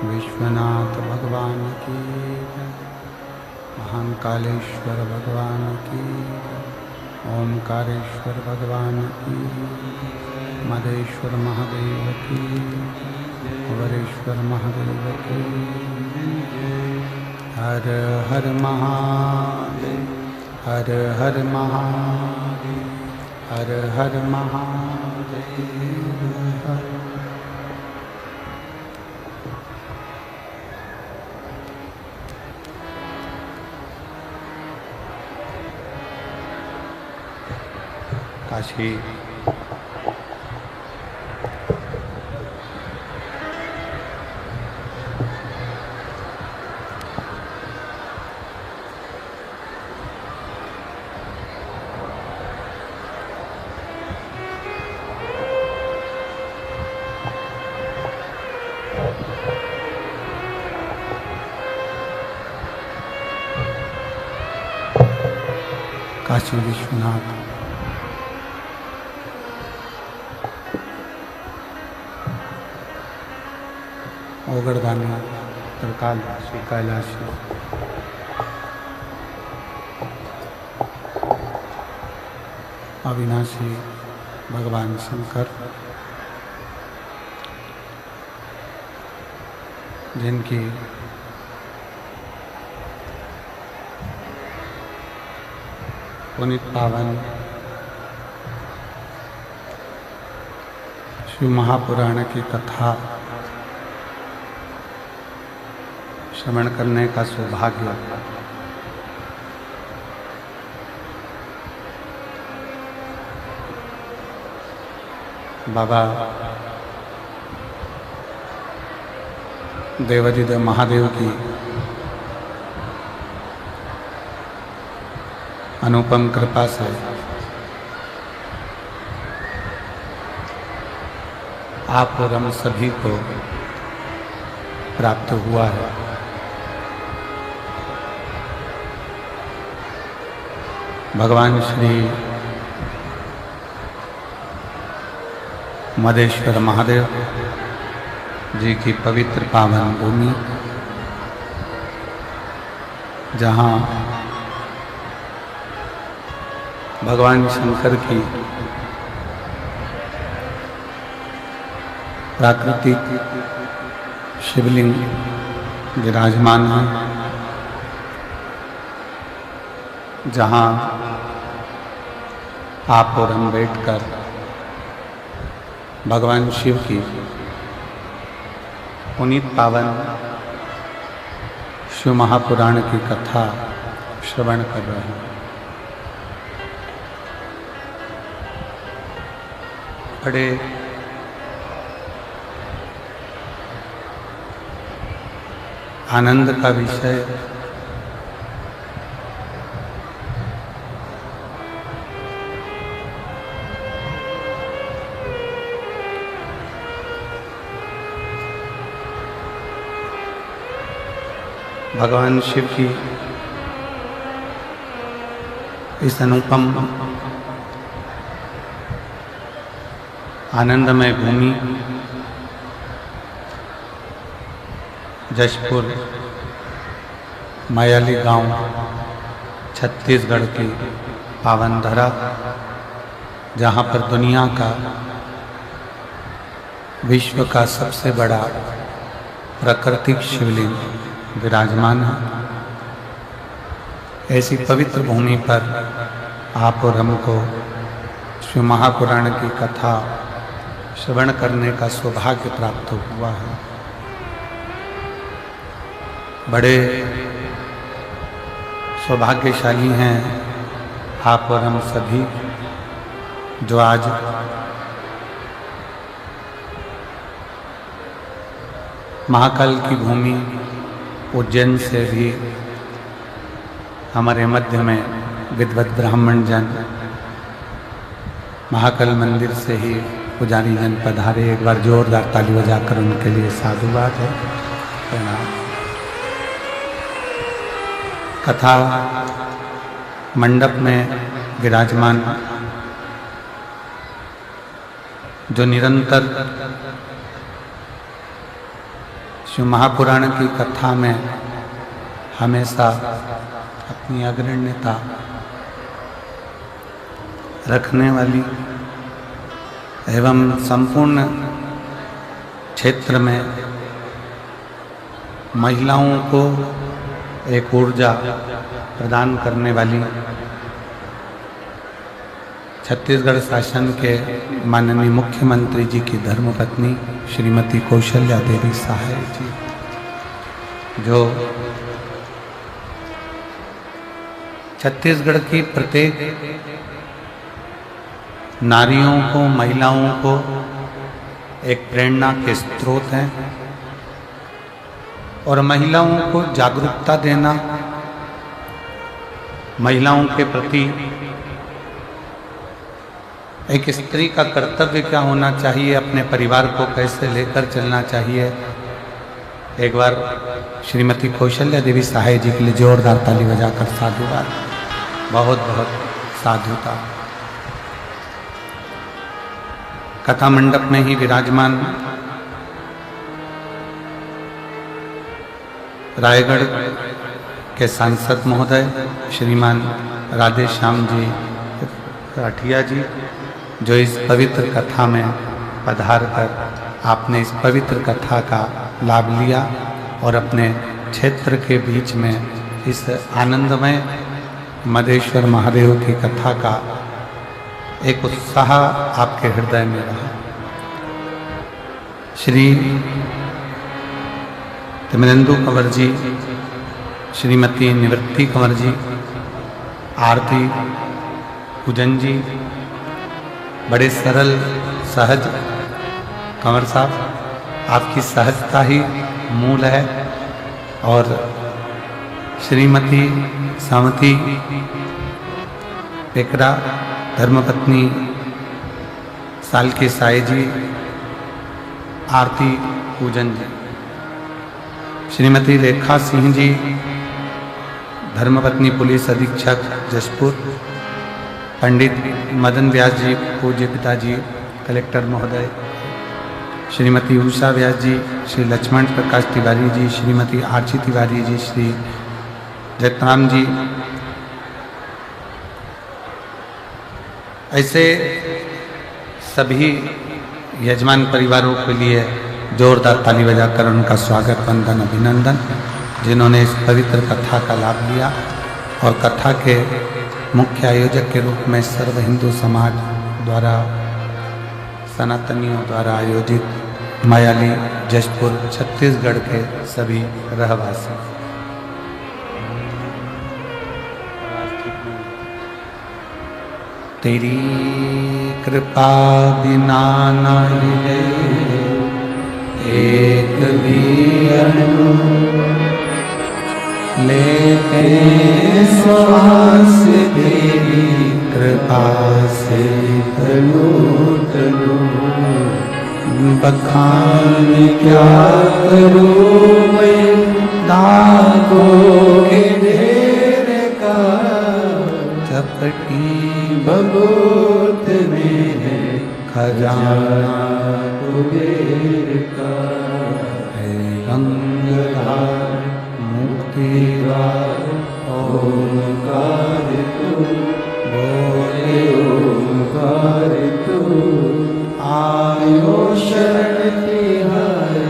विश्वनाथ भगवान की जय। महाकालेश्वर भगवान की जय। ओमकारेश्वर भगवान की जय। मदेश्वर महादेव की जय। वरेश्वर महादेव की जय। हर हर महादेव, हर हर महादेव, हर हर महादेव। काशी काशी विश्वनाथ ओगरदानी त्रिकालदर्शी कैलाशी अविनाशी भगवान शंकर, जिनकी पुनीत पावन शिव महापुराण की कथा श्रवण करने का सौभाग्य बाबा देवाधिदेव महादेव की अनुपम कृपा से आप और हम सभी को प्राप्त हुआ है। भगवान श्री मदेश्वर महादेव जी की पवित्र पावन भूमि, जहाँ भगवान शंकर की प्राकृतिक शिवलिंग विराजमान है, जहाँ आप और हम बैठकर भगवान शिव की पुनीत पावन शिव महापुराण की कथा श्रवण कर रहे हैं। बड़े आनंद का विषय भगवान शिव की इस अनुपम आनंदमय भूमि जशपुर मयाली गांव छत्तीसगढ़ की पावन धरा, जहां पर दुनिया का विश्व का सबसे बड़ा प्राकृतिक शिवलिंग विराजमान है। ऐसी पवित्र भूमि पर आप और हमको शिव महापुराण की कथा श्रवण करने का सौभाग्य प्राप्त हुआ है। बड़े सौभाग्यशाली हैं आप और हम सभी, जो आज महाकाल की भूमि उज्जैन से भी हमारे मध्य में विद्वत ब्राह्मण जन महाकाल मंदिर से ही पुजारी जन पधारे। एक बार जोरदार ताली बजाकर उनके लिए साधुवाद है, प्रणाम। कथा मंडप में विराजमान जो निरंतर शिव महापुराण की कथा में हमेशा अपनी अग्रण्यता रखने वाली एवं संपूर्ण क्षेत्र में महिलाओं को एक ऊर्जा प्रदान करने वाली छत्तीसगढ़ शासन के माननीय मुख्यमंत्री जी की धर्मपत्नी श्रीमती कौशल्या देवी सहाय जी, जो छत्तीसगढ़ की प्रत्येक नारियों को, महिलाओं को एक प्रेरणा के स्रोत हैं और महिलाओं को जागरूकता देना, महिलाओं के प्रति एक स्त्री का कर्तव्य क्या होना चाहिए, अपने परिवार को कैसे लेकर चलना चाहिए। एक बार श्रीमती कौशल्या देवी सहाय जी के लिए जोरदार ताली बजाकर साधुवाद, बहुत बहुत साधुता। कथा मंडप में ही विराजमान रायगढ़ के सांसद महोदय श्रीमान राधे श्याम जी राठिया जी, जो इस पवित्र कथा में पधार कर आपने इस पवित्र कथा का लाभ लिया और अपने क्षेत्र के बीच में इस आनंदमय मधेश्वर महादेव की कथा का एक उत्साह आपके हृदय में रहा। श्री तिमरेंदु कंवर जी, श्रीमती निवृत्ति कंवर जी, आरती पूजन जी, बड़े सरल सहज कंवर साहब, आपकी सहजता ही मूल है। और श्रीमती सामती पेकरा, धर्मपत्नी सालकी साई जी, आरती पूजन जी, श्रीमती रेखा सिंह जी, धर्मपत्नी पुलिस अधीक्षक जसपुर, पंडित मदन व्यास जी, पूज्य पिताजी कलेक्टर महोदय, श्रीमती उषा व्यास जी, श्री लक्ष्मण प्रकाश तिवारी जी, श्रीमती आरची तिवारी जी, श्री जयतराम जी, ऐसे सभी यजमान परिवारों के लिए जोरदार ताली बजाकर उनका स्वागत, वंदन, अभिनंदन, जिन्होंने इस पवित्र कथा का लाभ लिया। और कथा के मुख्य आयोजक के रूप में सर्व हिंदू समाज द्वारा, सनातनियों द्वारा आयोजित मायाली जशपुर छत्तीसगढ़ के सभी रहवासी। तेरी कृपा बिना न मिले एक भी अणु, लेते श्वास तेरी कृपा से तनु तनु। बखान क्या करूं मैं दागों के ढेर का, चपटी भगवत में है खजाना कुबेर का। है गंगाधार मुक्तिदार ओंकार तू, बोले ओंकार तू। आयो शरण तिहारी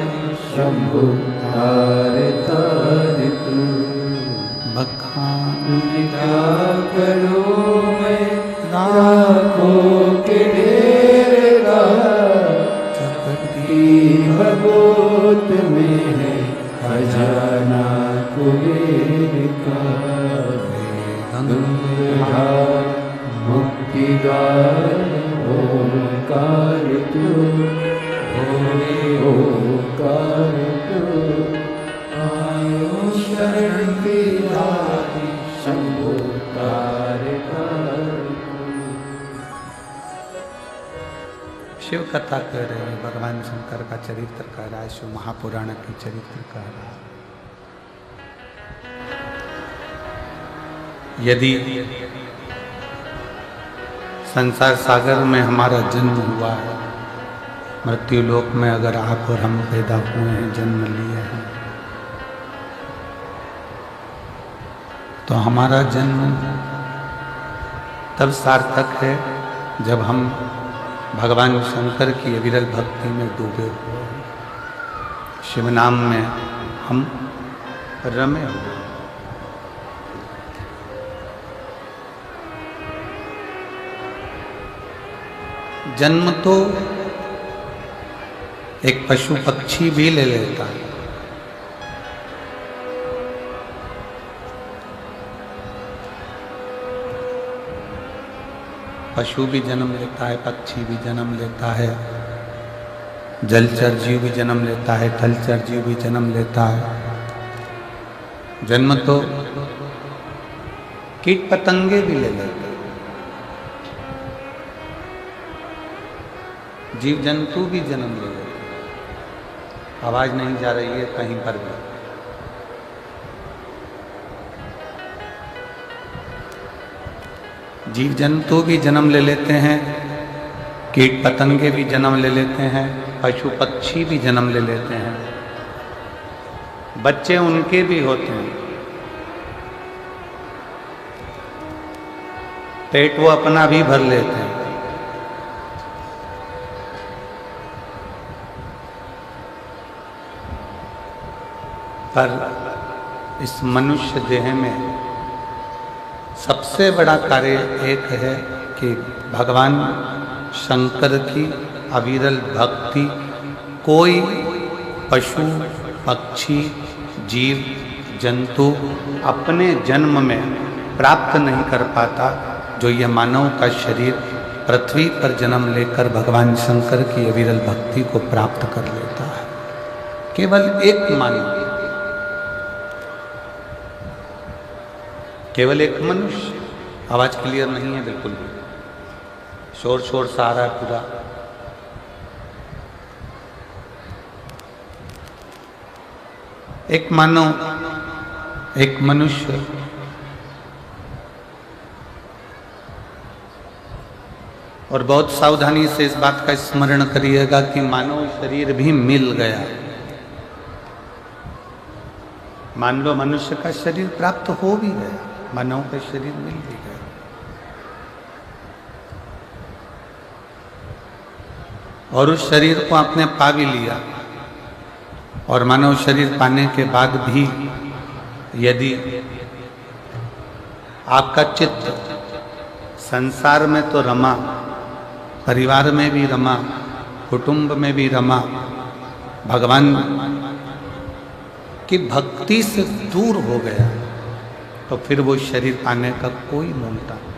शंभु तार तार तू। बखान क्या करूं मैं लाखों के ढेर का, चपटी भगवत में है खजाना कुबेर का। गंगाधार मुक्तिदार ओंकार तू, भोले ओंकार तू। आयो शरण तिहारी शंभु तार तार। शिव कथा कर रहे हैं, भगवान शंकर का चरित्र कह रहा है, शिव महापुराण की चरित्र कह रहा है। यदि संसार सागर में हमारा जन्म हुआ है मृत्यु लोक में अगर आप और हम पैदा हुए हैं, जन्म लिए हैं, तो हमारा जन्म तब सार्थक है जब हम भगवान शंकर की अविरल भक्ति में डूबे हुए हैं, शिव नाम में हम रमे हुए। जन्म तो एक पशु पक्षी भी ले लेता है। पशु भी जन्म लेता है, पक्षी भी जन्म लेता है, जलचर जीव भी जन्म लेता है, थलचर जीव भी जन्म लेता है। जन्म तो कीट पतंगे भी ले लेते हैं, जीव जंतु भी जन्म ले लेते हैं। आवाज नहीं जा रही है कहीं पर भी। जीव जंतु भी जन्म ले लेते हैं, कीट पतंगे भी जन्म ले लेते हैं, पशु पक्षी भी जन्म ले लेते हैं, बच्चे उनके भी होते हैं। पेट वो अपना भी भर लेते हैं। पर इस मनुष्य देह में सबसे बड़ा कार्य एक है कि भगवान शंकर की अविरल भक्ति कोई पशु पक्षी जीव जंतु अपने जन्म में प्राप्त नहीं कर पाता, जो यह मानव का शरीर पृथ्वी पर जन्म लेकर भगवान शंकर की अविरल भक्ति को प्राप्त कर लेता है। केवल एक मानव, केवल एक मनुष्य। आवाज क्लियर नहीं है बिल्कुल भी, शोर शोर सा आ रहा है पूरा। एक मानव, एक मनुष्य और बहुत सावधानी से इस बात का स्मरण करिएगा कि मानव शरीर भी मिल गया। मान लो मनुष्य का शरीर प्राप्त हो भी गया, मानव का शरीर मिल भी गया, और उस शरीर को आपने पा भी लिया। और मानव शरीर पाने के बाद भी यदि आपका चित्त संसार में तो रमा, परिवार में भी रमा, कुटुंब में भी रमा, भगवान की भक्ति से दूर हो गया, तो फिर वो शरीर पाने का कोई मूलता नहीं।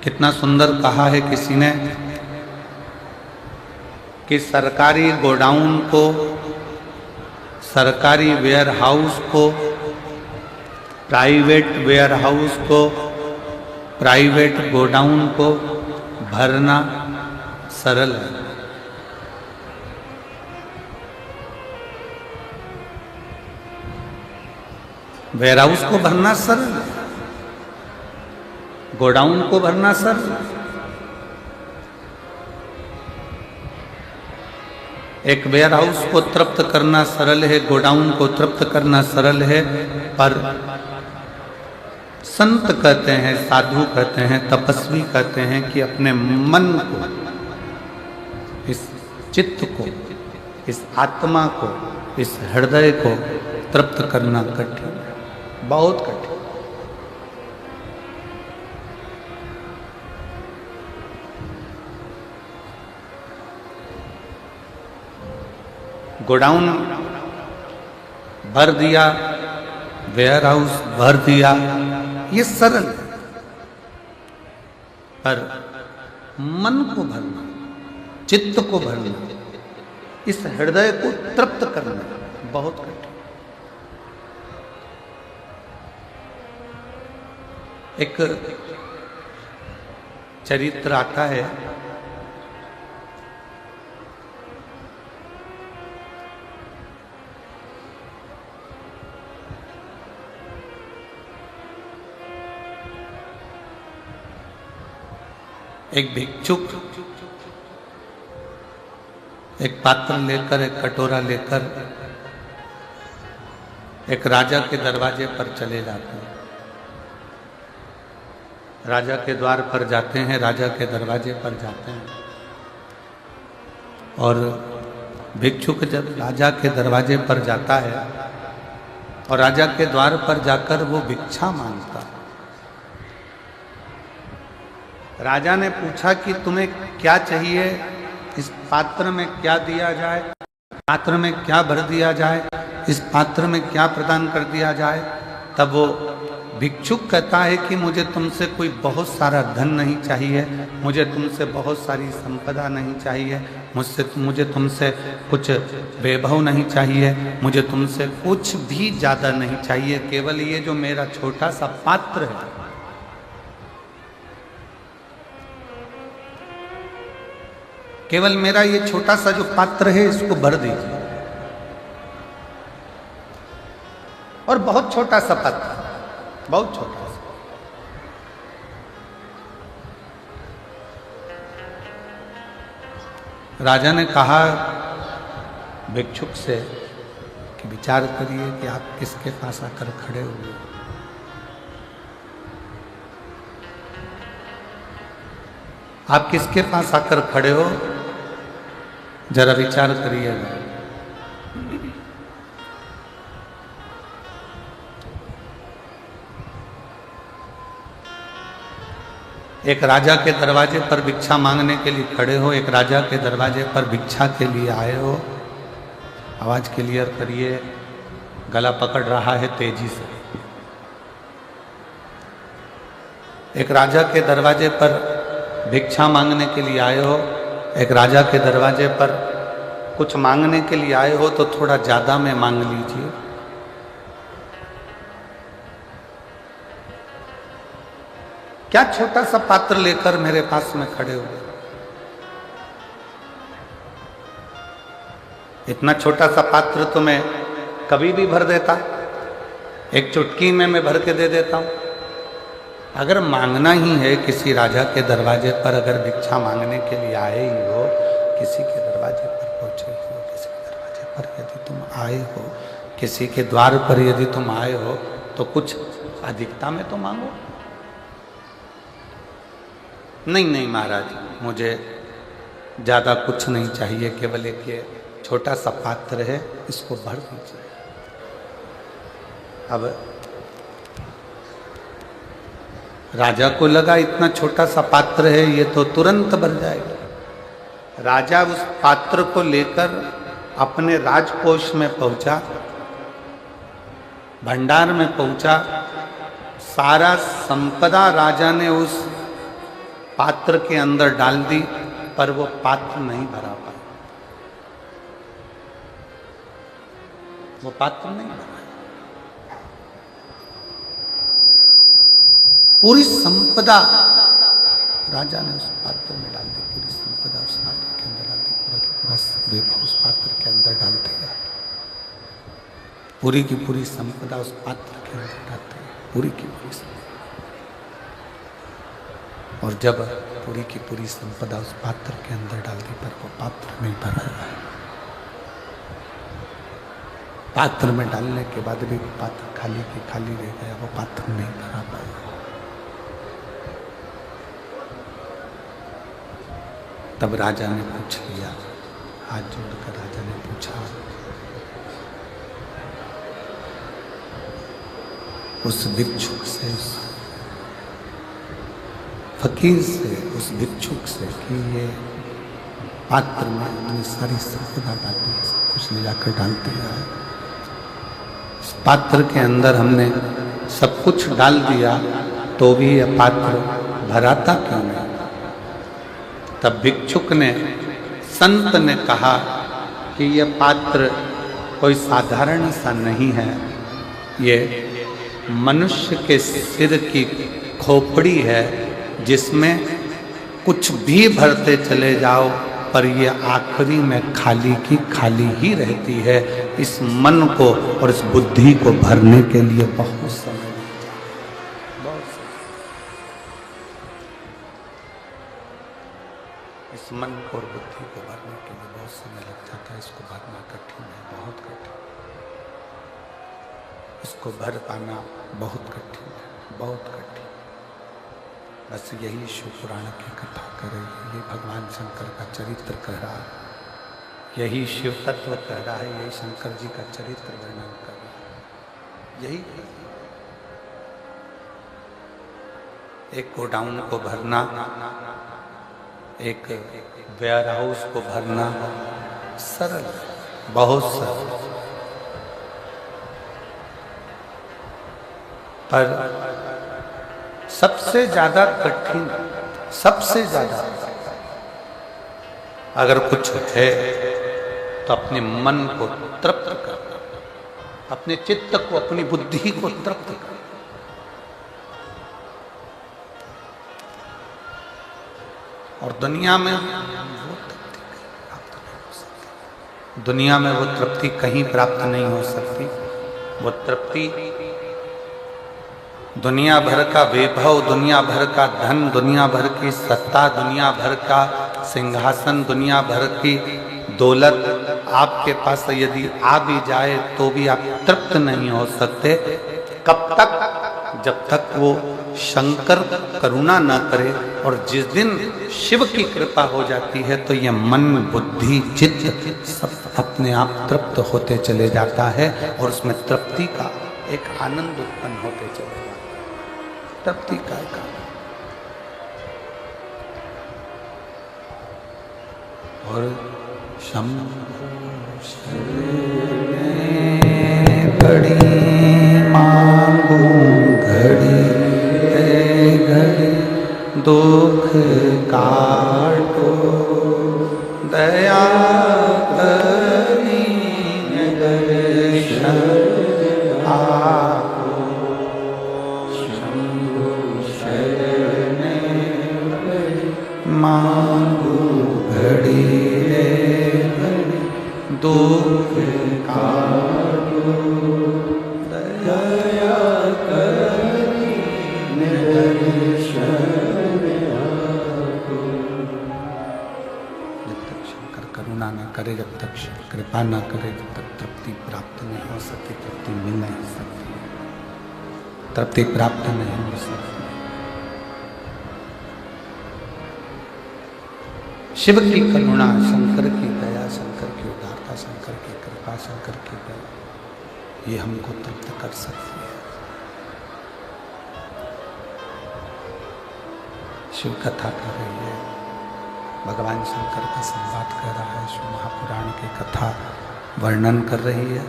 कितना सुंदर कहा है किसी ने कि सरकारी गोडाउन को, सरकारी वेयर हाउस को, प्राइवेट वेयर हाउस को, प्राइवेट गोडाउन को भरना सरल है। वेयर हाउस को भरना सरल है, गोडाउन को भरना सरल है। एक वेयर हाउस को तृप्त करना सरल है, गोडाउन को तृप्त करना सरल है, पर संत कहते हैं, साधु कहते हैं, तपस्वी कहते हैं कि अपने मन को, इस चित्त को, इस आत्मा को, इस हृदय को तृप्त करना कठिन, बहुत कठिन। गोडाउन भर दिया, वेयर हाउस भर दिया, ये सरल है, पर मन को भरना, चित्त को भरना, इस हृदय को तृप्त करना बहुत कठिन। एक चरित्र आता है, एक भिक्षुक एक पात्र लेकर, एक कटोरा लेकर एक राजा के दरवाजे पर चले जाते हैं। राजा के द्वार पर जाते हैं, राजा के दरवाजे पर जाते हैं और भिक्षुक जब राजा के दरवाजे पर जाता है और राजा के द्वार पर जाकर वो भिक्षा मांगता है। राजा ने पूछा कि तुम्हें क्या चाहिए, इस पात्र में क्या दिया जाए, पात्र में क्या भर दिया जाए, इस पात्र में क्या प्रदान कर दिया जाए। तब वो भिक्षुक कहता है कि मुझे तुमसे कोई बहुत सारा धन नहीं चाहिए, मुझे तुमसे बहुत सारी संपदा नहीं चाहिए, मुझे तुमसे कुछ वैभव नहीं चाहिए, मुझे तुमसे कुछ भी ज़्यादा नहीं चाहिए, केवल ये जो मेरा छोटा सा पात्र है, केवल मेरा ये छोटा सा जो पात्र है इसको भर दीजिए। और बहुत छोटा सा पात्र, बहुत छोटा सा। राजा ने कहा भिक्षुक से कि विचार करिए कि आप किसके पास आकर खड़े हुए। आप किसके पास आकर खड़े हो, जरा विचार करिएगा। एक राजा के दरवाजे पर भिक्षा मांगने के लिए खड़े हो, एक राजा के दरवाजे पर भिक्षा के लिए आए हो। आवाज क्लियर करिए, गला पकड़ रहा है तेजी से। एक राजा के दरवाजे पर भिक्षा मांगने के लिए आए हो, एक राजा के दरवाजे पर कुछ मांगने के लिए आए हो तो थोड़ा ज्यादा में मांग लीजिए। क्या छोटा सा पात्र लेकर मेरे पास में खड़े हुए। इतना छोटा सा पात्र तो मैं कभी भी भर देता, एक चुटकी में मैं भर के दे देता हूं। अगर मांगना ही है किसी राजा के दरवाजे पर, अगर भिक्षा मांगने के लिए आए ही हो, किसी के दरवाजे पर पहुंचे हो, किसी के दरवाजे पर यदि तुम आए हो, किसी के द्वार पर यदि तुम आए हो तो कुछ अधिकता में तो मांगो। नहीं महाराज, मुझे ज़्यादा कुछ नहीं चाहिए, केवल एक ये छोटा सा पात्र है, इसको भर दीजिए। अब राजा को लगा इतना छोटा सा पात्र है, ये तो तुरंत भर जाएगा। राजा उस पात्र को लेकर अपने राजकोष में पहुंचा, भंडार में पहुंचा। सारा संपदा राजा ने उस पात्र के अंदर डाल दी, पर वो पात्र नहीं भरा पाया, वो पात्र नहीं भरा। पूरी संपदा राजा ने उस पात्र में डाल दी, पूरी संपदा उस पात्र के अंदर डाल दी, पूरा वैभव उस पात्र के अंदर डाल दिया, पूरी की पूरी संपदा उस पात्र के अंदर डाल दी, पूरी की पूरी संपदा। और जब पूरी की पूरी संपदा उस पात्र के अंदर डाल दी, पर वो पात्र नहीं भरा है। पात्र में डालने के बाद भी पात्र खाली की खाली रह गया, वो पात्र नहीं भरा पाया। तब राजा ने पूछ लिया, हाथ जोड़कर राजा ने पूछा, उस भिक्षुक से, उस फकीर से, उस भिक्षुक से कि ये पात्र में हमने सारी संपदा डाली, सब कुछ ले जाकर डाल दिया है, इस पात्र के अंदर हमने सब कुछ डाल दिया, तो भी यह पात्र भराता क्यों नहीं। तब भिक्षुक ने, संत ने कहा कि यह पात्र कोई साधारण सा नहीं है, ये मनुष्य के सिर की खोपड़ी है, जिसमें कुछ भी भरते चले जाओ पर ये आखिरी में खाली की खाली ही रहती है। इस मन को और इस बुद्धि को भरने के लिए बहुत समय, बहुत समय। इस मन को और बुद्धि को भरने के लिए बहुत समय लग जाता है। इसको भरना कठिन है, बहुत कठिन। इसको भर पाना बहुत कठिन है, बहुत कठिन। बस यही शिव पुराण की कथा कर रही है, ये भगवान शंकर का चरित्र कह रहा है, यही शिव तत्व कह रहा है, यही शंकर जी का चरित्र वर्णन कर रहा है। यही एक गोडाउन को भरना, एक वेयर हाउस को भरना सरल, बहुत सरल, पर सबसे ज्यादा कठिन, सबसे ज्यादा अगर कुछ है तो अपने मन को तृप्त करना, अपने चित्त को, अपनी बुद्धि को तृप्त करना। और दुनिया में वो तृप्ति प्राप्त नहीं हो सकती, दुनिया में वो तृप्ति कहीं प्राप्त नहीं हो सकती। वो तृप्ति दुनिया भर का वैभव, दुनिया भर का धन, दुनिया भर की सत्ता, दुनिया भर का सिंहासन, दुनिया भर की दौलत आपके पास यदि आ भी जाए तो भी आप तृप्त नहीं हो सकते। कब तक? जब तक वो शंकर करुणा न करे। और जिस दिन शिव की कृपा हो जाती है तो ये मन, बुद्धि, चित्त सब अपने आप तृप्त होते चले जाता है और उसमें तृप्ति का एक आनंद उत्पन्न होते चले जाता है। तृप्ति का एक आनंद। और शंभो घड़ी मांगू घड़ी घड़ी दुख काटो दया करी दर्शन आपो शंभो शरण मांगू घड़ी घड़ी दुख काटो दया करी दर्शन आपो। जब तक शंकर करुणा न करे, जब तक कृपा न करे, जब तक तृप्ति प्राप्त नहीं हो सकती, तृप्ति मिल नहीं सकती, तृप्ति प्राप्त नहीं हो सकती। शिव की करुणा, शंकर की दया, शंकर की उदारता, शंकर की कृपा, शंकर की दया, ये हमको तृप्त कर सकती है। शिव कथा कर रही है, भगवान शंकर का संवाद कर रहा है, शिव महापुराण की कथा वर्णन कर रही है,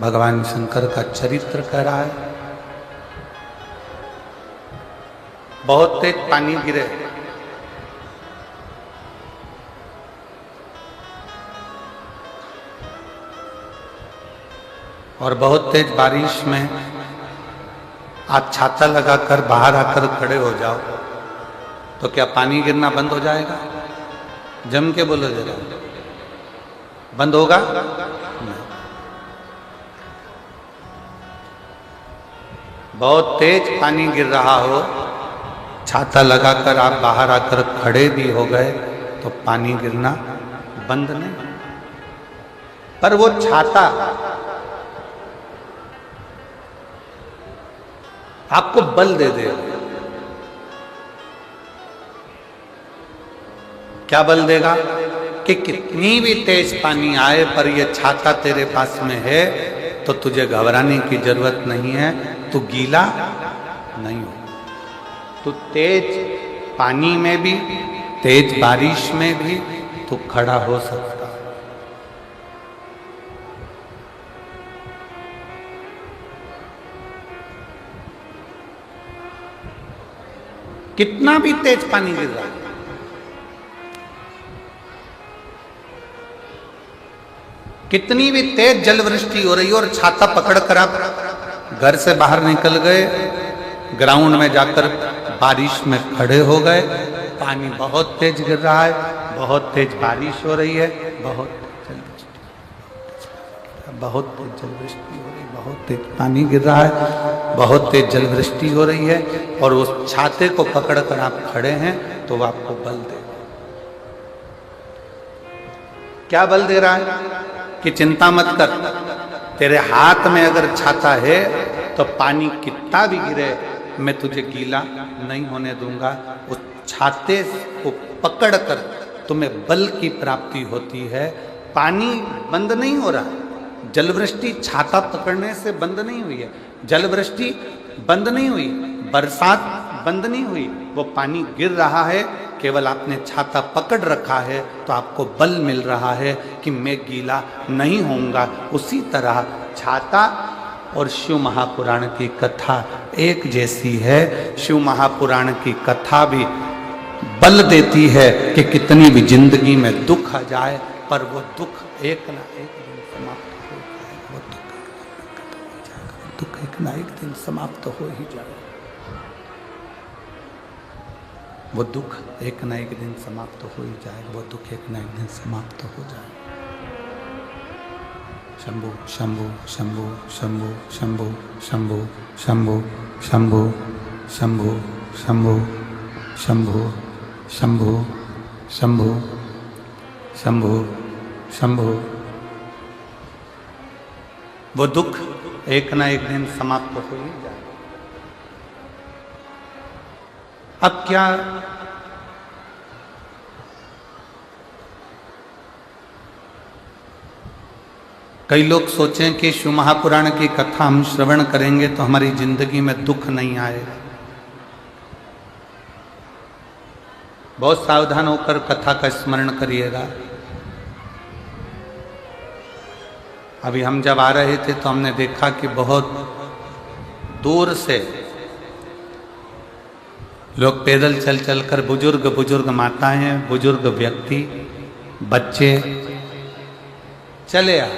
भगवान शंकर का चरित्र कर रहा है। बहुत तेज पानी गिरे, और बहुत तेज बारिश में आप छाता लगाकर बाहर आकर खड़े हो जाओ तो क्या पानी गिरना बंद हो जाएगा? जम के बोलो जरा, बंद होगा? नहीं। बहुत तेज पानी गिर रहा हो, छाता लगाकर आप बाहर आकर खड़े भी हो गए तो पानी गिरना बंद नहीं। पर वो छाता आपको बल दे देगा। क्या बल देगा? कि कितनी भी तेज पानी आए पर ये छाता तेरे पास में है तो तुझे घबराने की जरूरत नहीं है, तू गीला नहीं हो। तू तेज पानी में भी, तेज बारिश में भी तू खड़ा हो सकता। कितना भी तेज पानी गिर रहा है, कितनी भी तेज जल वृष्टि हो रही हो और छाता पकड़कर आप घर से बाहर निकल गए, ग्राउंड में जाकर बारिश में खड़े हो गए, पानी बहुत तेज गिर रहा है, बहुत तेज बारिश हो रही है, बहुत तेज जल वृष्टि हो रही है, बहुत तेज पानी गिर रहा है, बहुत तेज जल वृष्टि हो रही है, और उस छाते को पकड़कर आप खड़े हैं तो वो आपको बल देगा। क्या बल दे रहा है कि चिंता मत कर, तेरे हाथ में अगर छाता है तो पानी कितना भी गिरे मैं तुझे गीला नहीं होने दूंगा। उस छाते को पकड़कर तुम्हें बल की प्राप्ति होती है। पानी बंद नहीं हो रहा, जलवृष्टि छाता पकड़ने से बंद नहीं हुई है, जलवृष्टि बंद नहीं हुई, बरसात बंद नहीं हुई, वो पानी गिर रहा है, केवल आपने छाता पकड़ रखा है तो आपको बल मिल रहा है कि मैं गीला नहीं होऊंगा। उसी तरह छाता और शिव महापुराण की कथा एक जैसी है। शिव महापुराण की कथा भी बल देती है कि कितनी भी जिंदगी में दुख आ जाए पर वो दुख एक ना एक दिन समाप्त हो जाएगा। वो दुख एक ना एक दिन समाप्त हो ही जाएगा। वो दुख एक ना एक दिन समाप्त हो ही जाएगा। वो दुख एक ना एक दिन समाप्त हो जाएगा। शंभु शंभु शंभु शंभु शंभु शंभु शंभु शंभु शंभु शंभु शंभु शंभु शंभु शंभु शंभु। वो दुख एक ना एक दिन समाप्त हो ही जाए। अब क्या कई लोग सोचें कि शिव महापुराण की कथा हम श्रवण करेंगे तो हमारी जिंदगी में दुख नहीं आएगा। बहुत सावधान होकर कथा का स्मरण करिएगा। अभी हम जब आ रहे थे तो हमने देखा कि बहुत दूर से लोग पैदल चल चल कर, बुजुर्ग माताएं, बुजुर्ग व्यक्ति, बच्चे चले आ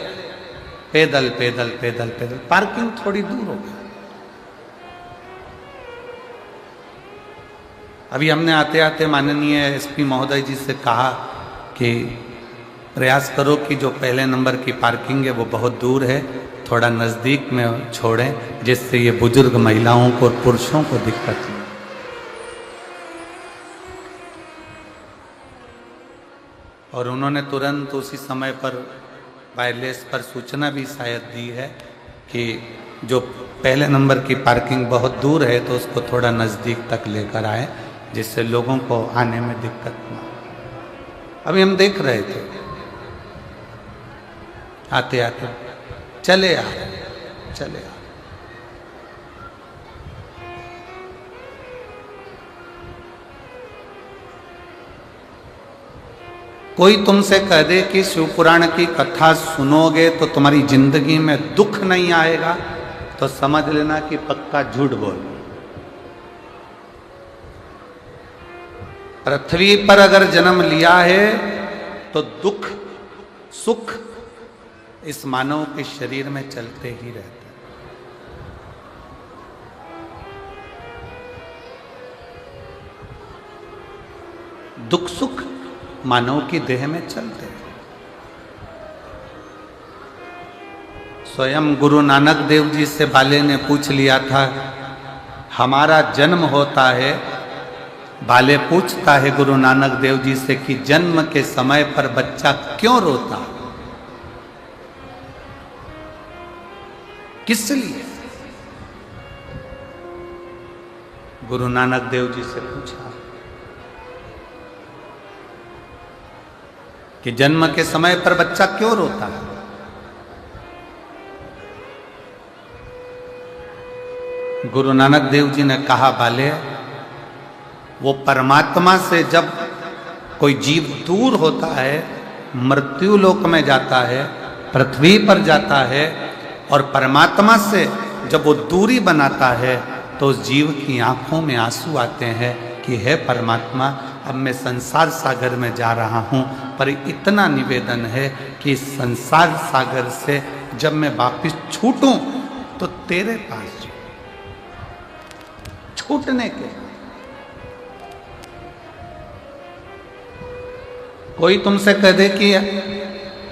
पैदल पैदल पैदल पैदल। पार्किंग थोड़ी दूर हो गई। अभी हमने आते आते माननीय एसपी महोदय जी से कहा कि प्रयास करो कि जो पहले नंबर की पार्किंग है वो बहुत दूर है, थोड़ा नज़दीक में छोड़ें जिससे ये बुजुर्ग महिलाओं को और पुरुषों को दिक्कत नहीं। और उन्होंने तुरंत उसी समय पर वायरलेस पर सूचना भी शायद दी है कि जो पहले नंबर की पार्किंग बहुत दूर है तो उसको थोड़ा नज़दीक तक लेकर आए जिससे लोगों को आने में दिक्कत ना। अभी हम देख रहे थे आते आते चले आ। कोई तुमसे कह दे कि शिव पुराण की कथा सुनोगे तो तुम्हारी जिंदगी में दुख नहीं आएगा तो समझ लेना कि पक्का झूठ बोल। पृथ्वी पर अगर जन्म लिया है तो दुख सुख इस मानव के शरीर में चलते ही रहते हैं। दुख सुख मानव की देह में चलते हैं। स्वयं गुरु नानक देव जी से बाले ने पूछ लिया था, हमारा जन्म होता है, बाले पूछता है गुरु नानक देव जी से कि जन्म के समय पर बच्चा क्यों रोता, किस लिए? गुरु नानक देव जी से पूछा कि जन्म के समय पर बच्चा क्यों रोता है? गुरु नानक देव जी ने कहा, बाले, वो परमात्मा से जब कोई जीव दूर होता है, मृत्यु लोक में जाता है, पृथ्वी पर जाता है और परमात्मा से जब वो दूरी बनाता है तो उस जीव की आंखों में आंसू आते हैं कि हे परमात्मा, अब मैं संसार सागर में जा रहा हूँ, पर इतना निवेदन है कि इस संसार सागर से जब मैं वापिस छूटूं तो तेरे पास छूटने के। कोई तुमसे कह दे कि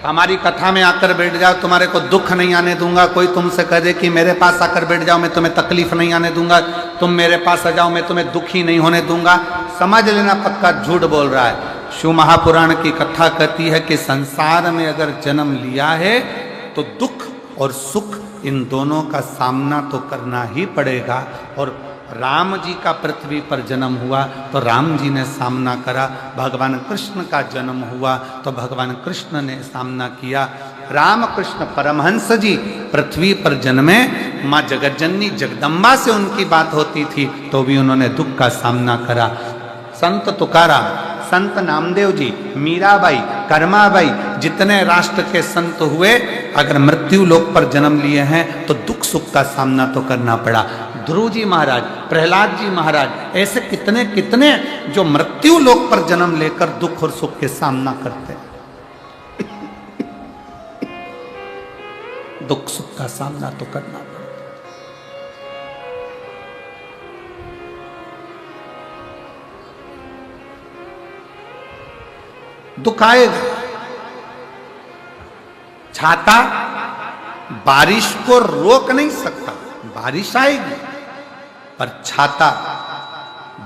हमारी कथा में आकर बैठ जाओ, तुम्हारे को दुख नहीं आने दूंगा। कोई तुमसे कह दे कि मेरे पास आकर बैठ जाओ, मैं तुम्हें तकलीफ नहीं आने दूंगा। तुम मेरे पास आ जाओ, मैं तुम्हें दुखी नहीं होने दूंगा। समझ लेना पक्का झूठ बोल रहा है। शिव महापुराण की कथा कहती है कि संसार में अगर जन्म लिया है तो दुख और सुख इन दोनों का सामना तो करना ही पड़ेगा। और राम जी का पृथ्वी पर जन्म हुआ तो राम जी ने सामना करा, भगवान कृष्ण का जन्म हुआ तो भगवान कृष्ण ने सामना किया। रामकृष्ण परमहंस जी पृथ्वी पर जन्मे, माँ जगज्जननी जगदम्बा से उनकी बात होती थी तो भी उन्होंने दुख का सामना करा। संत तुकाराम, संत नामदेव जी, मीराबाई, कर्माबाई, जितने राष्ट्र के संत हुए, अगर मृत्यु लोक पर जन्म लिए हैं तो दुख सुख का सामना तो करना पड़ा। ध्रुव जी महाराज, प्रहलाद जी महाराज, ऐसे कितने कितने जो मृत्यु लोक पर जन्म लेकर दुख और सुख के सामना करते हैं। दुख सुख का सामना तो करना पड़ा। दुख आएगा। छाता बारिश को रोक नहीं सकता, बारिश आएगी, पर छाता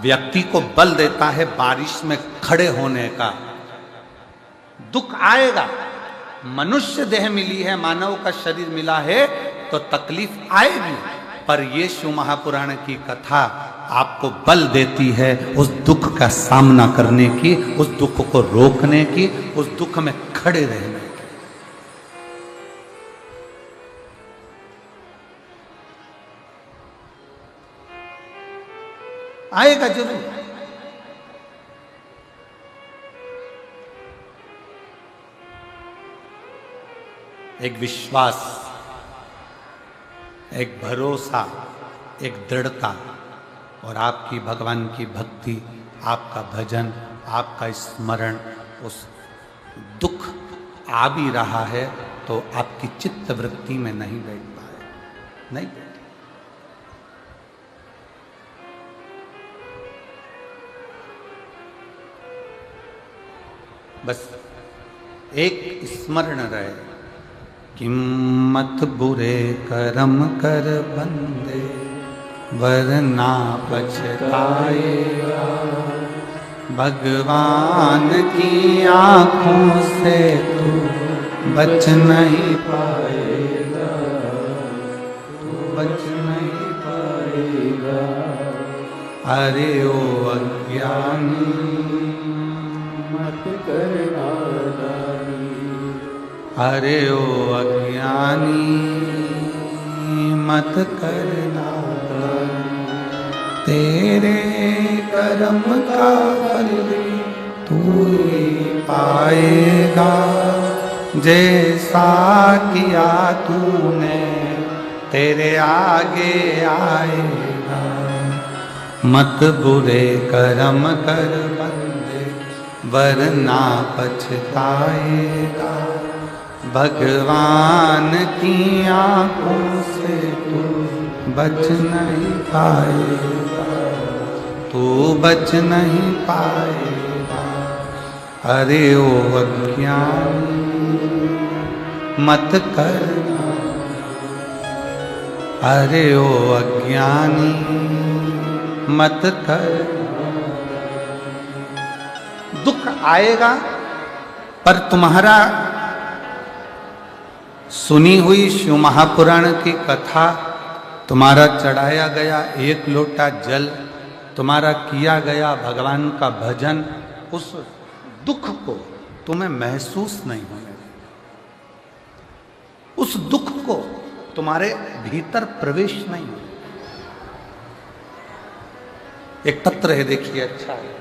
व्यक्ति को बल देता है बारिश में खड़े होने का। दुख आएगा। मनुष्य देह मिली है, मानव का शरीर मिला है तो तकलीफ आएगी, पर ये शिव महापुराण की कथा आपको बल देती है उस दुख का सामना करने की, उस दुख को रोकने की, उस दुख में खड़े रहने की। आएगा जरूर। एक विश्वास, एक भरोसा, एक दृढ़ता और आपकी भगवान की भक्ति, आपका भजन, आपका स्मरण, उस दुख आ भी रहा है तो आपकी चित्त वृत्ति में नहीं बैठ पाए, नहीं बैठे। बस एक स्मरण रहे, किम्मत बुरे कर्म कर बंदे वरना पछताएगा। भगवान की आंखों से तू बच नहीं पाएगा, तू बच नहीं पाएगा। अरे ओ अज्ञानी मत करना नानी, अरे ओ अज्ञानी मत करना, तेरे कर्म का फल तू ही पाएगा। जैसा किया तूने तेरे आगे आएगा। मत बुरे कर्म कर बंदे वरना पछताएगा। भगवान की आंखों से तू बच नहीं पाएगा, तू बच नहीं पाएगा। अरे ओ अज्ञानी मत करना, अरे ओ अज्ञानी मत करना। दुख आएगा पर तुम्हारा सुनी हुई शिव महापुराण की कथा, तुम्हारा चढ़ाया गया एक लोटा जल, तुम्हारा किया गया भगवान का भजन, उस दुख को तुम्हें महसूस नहीं होने देगा। उस दुख को तुम्हारे भीतर प्रवेश नहीं हो। एक पत्र है, देखिए, अच्छा है।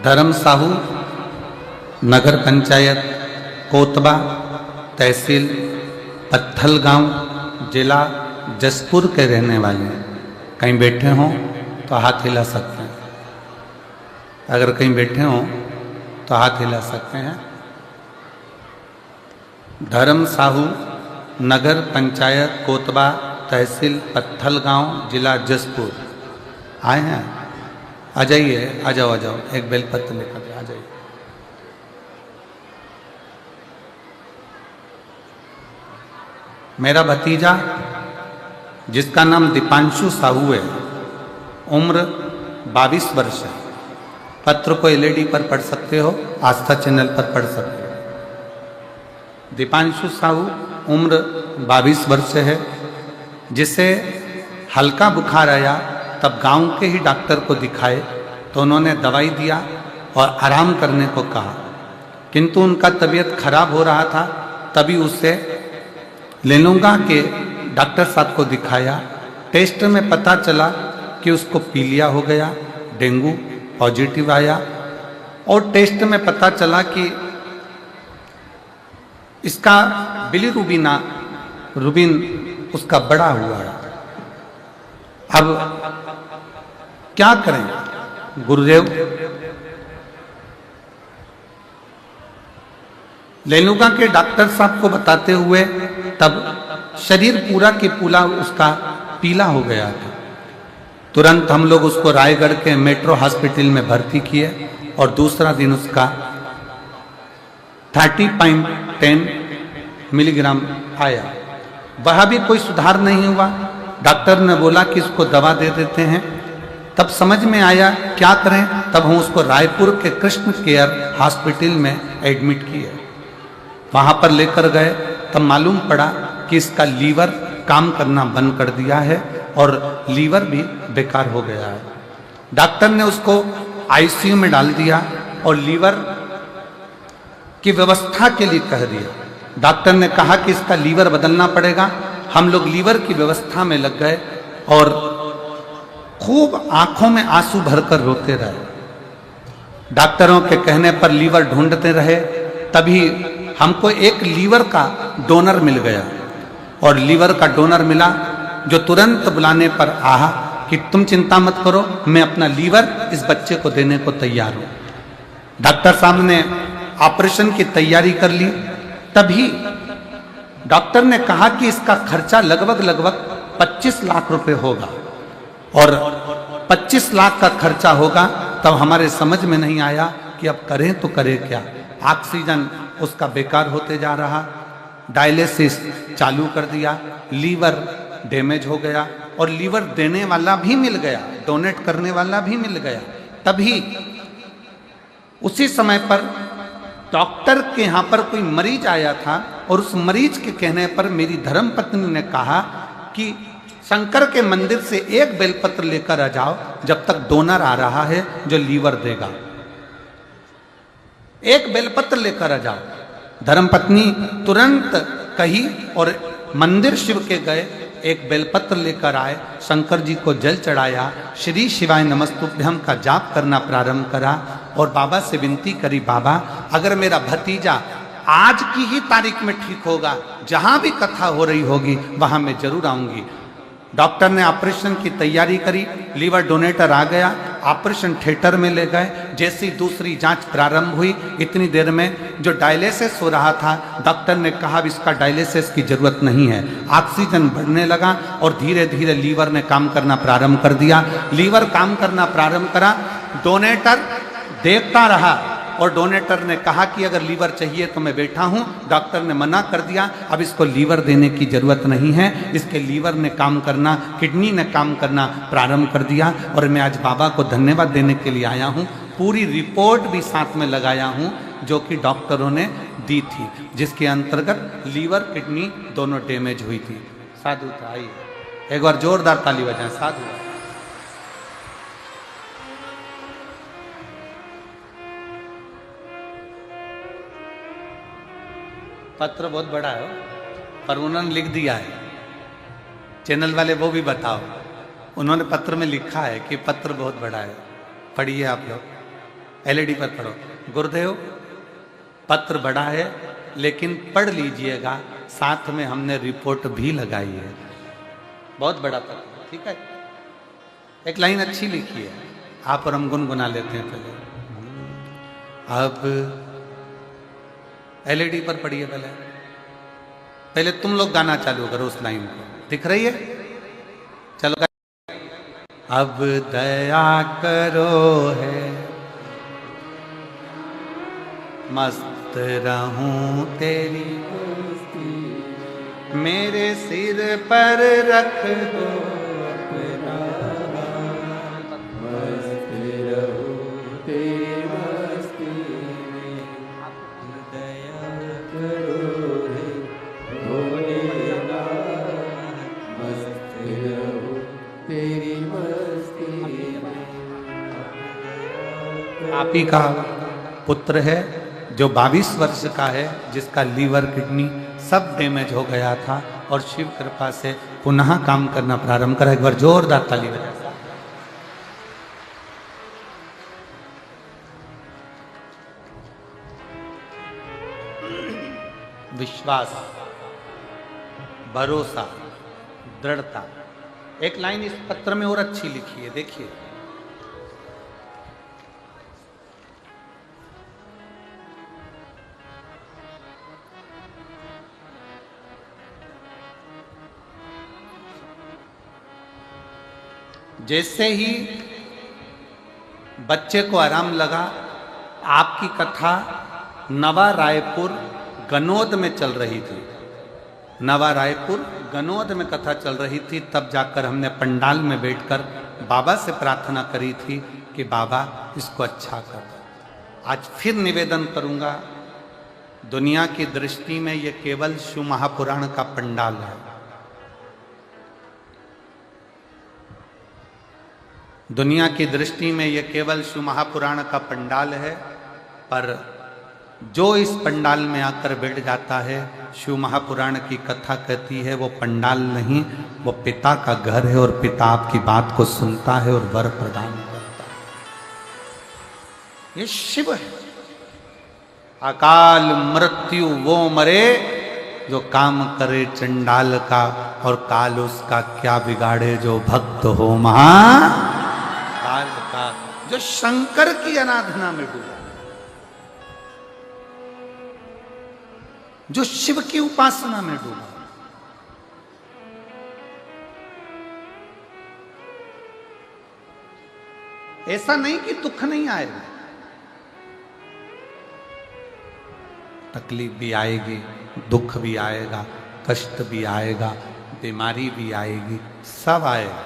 धर्म साहू, नगर पंचायत कोतबा, तहसील पत्थल गांव, जिला जसपुर के रहने वाले हैं। कहीं बैठे हों तो हाथ हिला सकते हैं। अगर कहीं बैठे हों तो हाथ हिला सकते हैं। धर्म साहू, नगर पंचायत कोतबा, तहसील पत्थल गांव, जिला जसपुर। आए हैं? आ जाइए, आ जाओ, आ जाओ। एक बेलपत्र लेकर आ जाइए। मेरा भतीजा जिसका नाम दीपांशु साहू है, उम्र 22 वर्ष है। पत्र को एलईडी पर पढ़ सकते हो, आस्था चैनल पर पढ़ सकते हो। दीपांशु साहू उम्र 22 वर्ष है, जिसे हल्का बुखार आया तब गांव के ही डॉक्टर को दिखाए तो उन्होंने दवाई दिया और आराम करने को कहा, किंतु उनका तबीयत खराब हो रहा था। तभी उसे लेनुंगा के डॉक्टर साहब को दिखाया। टेस्ट में पता चला कि उसको पीलिया हो गया, डेंगू पॉजिटिव आया और टेस्ट में पता चला कि इसका बिलीरुबिन उसका बढ़ा हुआ है। अब क्या करें गुरुदेव? लेनुगा के डॉक्टर साहब को बताते हुए तब शरीर पूरा की पूरा उसका पीला हो गया था। तुरंत हम लोग उसको रायगढ़ के मेट्रो हॉस्पिटल में भर्ती किए और दूसरा दिन उसका 30.10 मिलीग्राम आया। वह भी कोई सुधार नहीं हुआ। डॉक्टर ने बोला कि इसको दवा दे देते हैं। तब समझ में आया क्या करें। तब हम उसको रायपुर के कृष्ण केयर हॉस्पिटल में एडमिट किए। वहां पर लेकर गए तब मालूम पड़ा कि इसका लीवर काम करना बंद कर दिया है और लीवर भी बेकार हो गया है। डॉक्टर ने उसको आईसीयू में डाल दिया और लीवर की व्यवस्था के लिए कह दिया। डॉक्टर ने कहा कि इसका लीवर बदलना पड़ेगा। हम लोग लीवर की व्यवस्था में लग गए और खूब आंखों में आंसू भरकर रोते रहे। डॉक्टरों के कहने पर लीवर ढूंढते रहे। तभी हमको एक लीवर का डोनर मिल गया और लीवर का डोनर मिला, जो तुरंत बुलाने पर आहा कि तुम चिंता मत करो, मैं अपना लीवर इस बच्चे को देने को तैयार हूं। डॉक्टर साहब ने ऑपरेशन की तैयारी कर ली। तभी डॉक्टर ने कहा कि इसका खर्चा लगभग 25 लाख रुपए होगा और 25 लाख का खर्चा होगा। तब हमारे समझ में नहीं आया कि अब करें तो करें क्या। ऑक्सीजन उसका बेकार होते जा रहा, डायलिसिस चालू कर दिया, लीवर डैमेज हो गया और लीवर देने वाला भी मिल गया, डोनेट करने वाला भी मिल गया। तभी उसी समय पर डॉक्टर के यहाँ पर कोई मरीज आया था और उस मरीज के कहने पर मेरी धर्मपत्नी ने कहा कि शंकर के मंदिर से एक बेलपत्र लेकर आ जाओ, जब तक डोनर आ रहा है जो लीवर देगा। एक बेलपत्र लेकर आ जाओ। धर्मपत्नी तुरंत कही और मंदिर शिव के गए, एक बेलपत्र लेकर आए, शंकर जी को जल चढ़ाया, श्री शिवाय नमस्तुभ्यम का जाप करना प्रारंभ करा और बाबा से विनती करी, बाबा अगर मेरा भतीजा आज की ही तारीख में ठीक होगा, जहां भी कथा हो रही होगी वहां मैं जरूर आऊंगी। डॉक्टर ने ऑपरेशन की तैयारी करी, लीवर डोनेटर आ गया, ऑपरेशन थिएटर में ले गए। जैसी दूसरी जांच प्रारंभ हुई, इतनी देर में जो डायलिसिस हो रहा था, डॉक्टर ने कहा इसका डायलिसिस की जरूरत नहीं है। ऑक्सीजन बढ़ने लगा और धीरे धीरे लीवर ने काम करना प्रारंभ कर दिया। लीवर काम करना प्रारंभ करा, डोनेटर देखता रहा और डोनेटर ने कहा कि अगर लीवर चाहिए तो मैं बैठा हूं। डॉक्टर ने मना कर दिया, अब इसको लीवर देने की जरूरत नहीं है। इसके लीवर ने काम करना, किडनी ने काम करना प्रारंभ कर दिया और मैं आज बाबा को धन्यवाद देने के लिए आया हूं। पूरी रिपोर्ट भी साथ में लगाया हूं जो कि डॉक्टरों ने दी थी, जिसके अंतर्गत लीवर किडनी दोनों डैमेज हुई थी। साधु था, आइए एक बार जोरदार ताली बजाएं। साधु पत्र बहुत बड़ा है पर उन्होंने लिख दिया है। चैनल वाले वो भी बताओ, उन्होंने पत्र में लिखा है कि पत्र बहुत बड़ा है। पढ़िए आप लोग, एलईडी पर पढ़ो। गुरुदेव पत्र बड़ा है लेकिन पढ़ लीजिएगा, साथ में हमने रिपोर्ट भी लगाई है। बहुत बड़ा पत्र, ठीक है। एक लाइन अच्छी लिखी है, आप और हम गुनगुना लेते हैं पहले। अब एलईडी पर पढ़िए, पहले तुम लोग गाना चालू करो उस लाइन को। दिख रही है? चलो। अब दया करो है मस्त रहूं तेरी दोस्ती मेरे सिर पर रख दो अपना हाथ, मस्त रहो तेरी मस्ती में, दया करो रे भोलेनाथ, मस्त रहो तेरी मस्ती में। आप ही का पुत्र है जो 22 वर्ष का है, जिसका लीवर किडनी सब डैमेज हो गया था और शिव कृपा से पुनः काम करना प्रारंभ करा। एक बार जोरदार ताली बजा। विश्वास, भरोसा, दृढ़ता। एक लाइन इस पत्र में और अच्छी लिखी है, देखिए। जैसे ही बच्चे को आराम लगा, आपकी कथा नवा रायपुर गनौद में चल रही थी। नवा रायपुर गनौद में कथा चल रही थी। तब जाकर हमने पंडाल में बैठकर बाबा से प्रार्थना करी थी कि बाबा इसको अच्छा कर। आज फिर निवेदन करूंगा, दुनिया की दृष्टि में यह केवल शिव महापुराण का पंडाल है। दुनिया की दृष्टि में यह केवल शिव महापुराण का पंडाल है, पर जो इस पंडाल में आकर बैठ जाता है, शिव महापुराण की कथा कहती है, वो पंडाल नहीं, वो पिता का घर है और पिता आपकी बात को सुनता है और वर प्रदान करता है। ये शिव है। अकाल मृत्यु वो मरे जो काम करे चंडाल का, और काल उसका क्या बिगाड़े जो भक्त हो महाकाल का। जो शंकर की आराधना में डूबा, जो शिव की उपासना में डूबा, ऐसा नहीं कि दुख नहीं आएगा, तकलीफ भी आएगी, दुख भी आएगा, कष्ट भी आएगा, बीमारी भी आएगी, सब आएगा।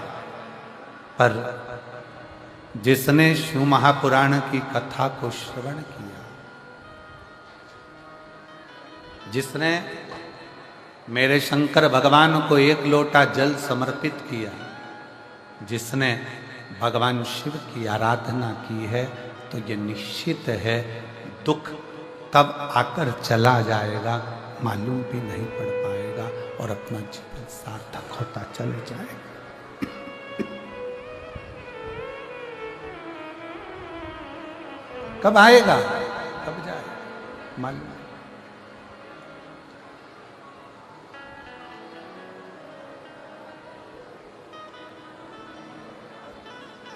पर जिसने शिव महापुराण की कथा को श्रवण किया, जिसने मेरे शंकर भगवान को एक लोटा जल समर्पित किया, जिसने भगवान शिव की आराधना की है, तो ये निश्चित है दुख तब आकर चला जाएगा, मालूम भी नहीं पड़ पाएगा और अपना जीवन सार्थक होता चले जाएगा। कब आएगा, कब जाएगा, मालूम।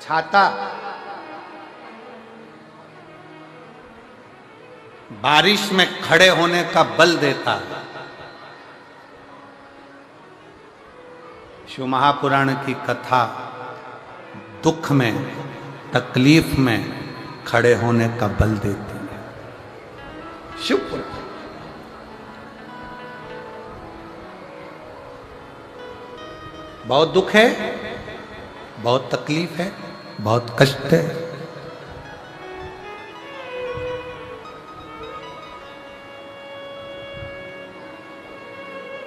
छाता बारिश में खड़े होने का बल देता है। शिव महापुराण की कथा दुख में, तकलीफ में खड़े होने का बल देती है। शिव पुराण बहुत दुख है, बहुत तकलीफ है, बहुत कष्ट है,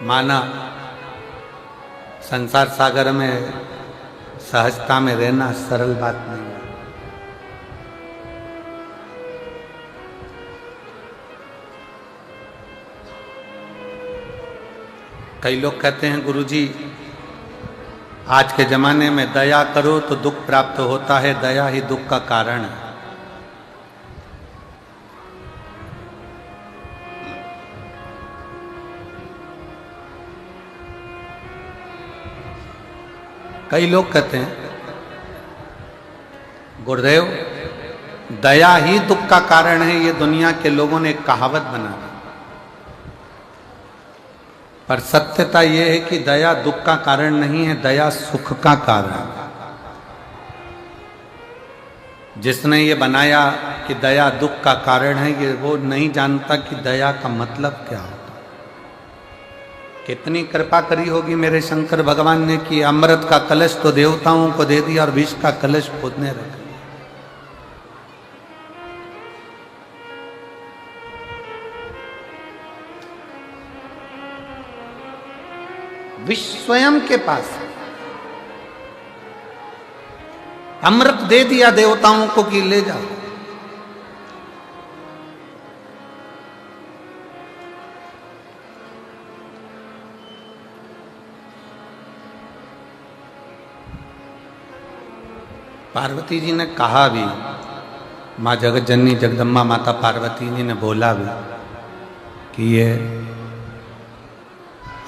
माना संसार सागर में सहजता में रहना सरल बात नहीं है। कई लोग कहते हैं गुरुजी आज के जमाने में दया करो तो दुख प्राप्त होता है, दया ही दुख का कारण है। कई लोग कहते हैं गुरुदेव दया ही दुख का कारण है, ये दुनिया के लोगों ने एक कहावत बना दी। पर सत्यता यह है कि दया दुख का कारण नहीं है, दया सुख का कारण है। जिसने ये बनाया कि दया दुख का कारण है, ये वो नहीं जानता कि दया का मतलब क्या होता, कितनी कृपा करी होगी मेरे शंकर भगवान ने कि अमृत का कलश तो देवताओं को दे दिया और विष का कलश खुद ने रख लिया। विष स्वयं के पास अमृत दे दिया देवताओं को कि ले जाओ। पार्वती जी ने कहा भी, माँ जगत जननी जगदम्बा माता पार्वती जी ने बोला भी कि ये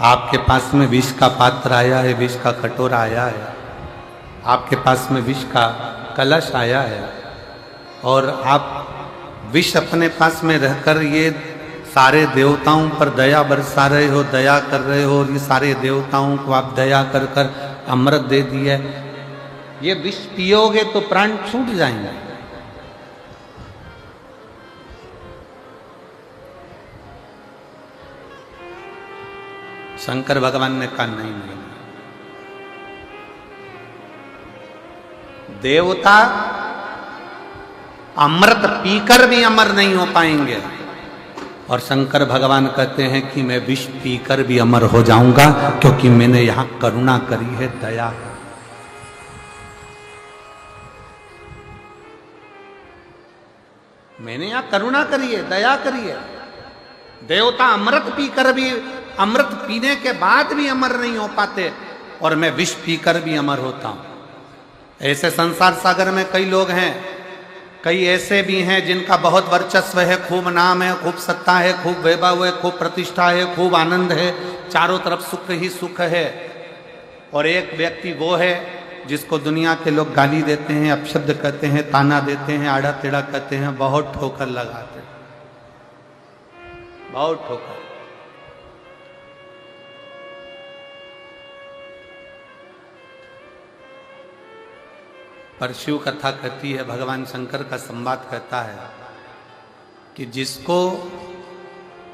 आपके पास में विष का पात्र आया है, विष का कटोरा आया है, आपके पास में विष का कलश आया है और आप विष अपने पास में रहकर ये सारे देवताओं पर दया बरसा रहे हो, दया कर रहे हो और ये सारे देवताओं को आप दया कर कर अमृत दे दिए। ये विष पियोगे तो प्राण छूट जाएंगे। शंकर भगवान ने कहा नहीं नहीं, देवता अमृत पीकर भी अमर नहीं हो पाएंगे। और शंकर भगवान कहते हैं कि मैं विष पीकर भी अमर हो जाऊंगा क्योंकि मैंने यहां करुणा करी है, दया। मैंने यहां करुणा करी है, दया करी है। देवता अमृत पीकर भी, अमृत पीने के बाद भी अमर नहीं हो पाते और मैं विष पीकर भी अमर होता हूं। ऐसे संसार सागर में कई लोग हैं, कई ऐसे भी हैं जिनका बहुत वर्चस्व है, खूब नाम है, खूब सत्ता है, खूब वैभव है, खूब प्रतिष्ठा है, खूब आनंद है, चारों तरफ सुख ही सुख है। और एक व्यक्ति वो है जिसको दुनिया के लोग गाली देते हैं, अपशब्द कहते हैं, ताना देते हैं, आड़ा टेढ़ा कहते हैं, बहुत ठोकर लगाते हैं, बहुत ठोकर। पर शिव कथा कहती है, भगवान शंकर का संवाद कहता है कि जिसको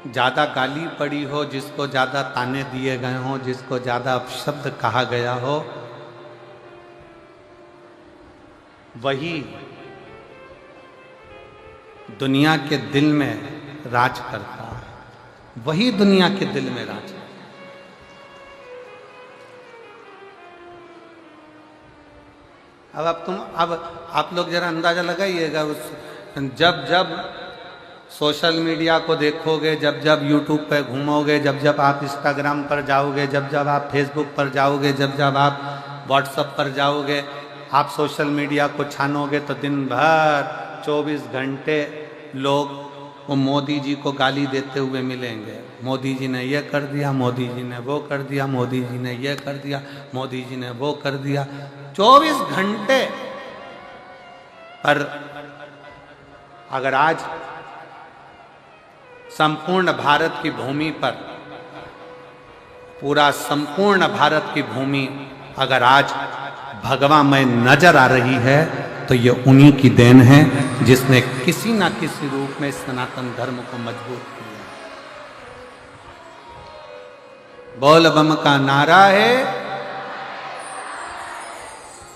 ज्यादा गाली पड़ी हो, जिसको ज्यादा ताने दिए गए हों, जिसको ज्यादा अपशब्द कहा गया हो, वही दुनिया के दिल में राज करता है, वही दुनिया के दिल में राज करता है। अब आप लोग जरा अंदाजा लगाइएगा, उस जब जब सोशल मीडिया को देखोगे, जब जब यूट्यूब पर घूमोगे, जब जब आप इंस्टाग्राम पर जाओगे, जब जब आप फेसबुक पर जाओगे, जब जब आप व्हाट्सएप पर जाओगे, आप सोशल मीडिया को छानोगे तो दिन भर 24 घंटे लोग वो मोदी जी को गाली देते हुए मिलेंगे। मोदी जी ने ये कर दिया, मोदी जी ने वो कर दिया, मोदी जी ने ये कर दिया, मोदी जी ने वो कर दिया, 24 घंटे। पर अगर आज संपूर्ण भारत की भूमि पर, पूरा संपूर्ण भारत की भूमि अगर आज भगवामय नजर आ रही है तो ये उन्हीं की देन है जिसने किसी ना किसी रूप में सनातन धर्म को मजबूत किया। बोल बम का नारा है,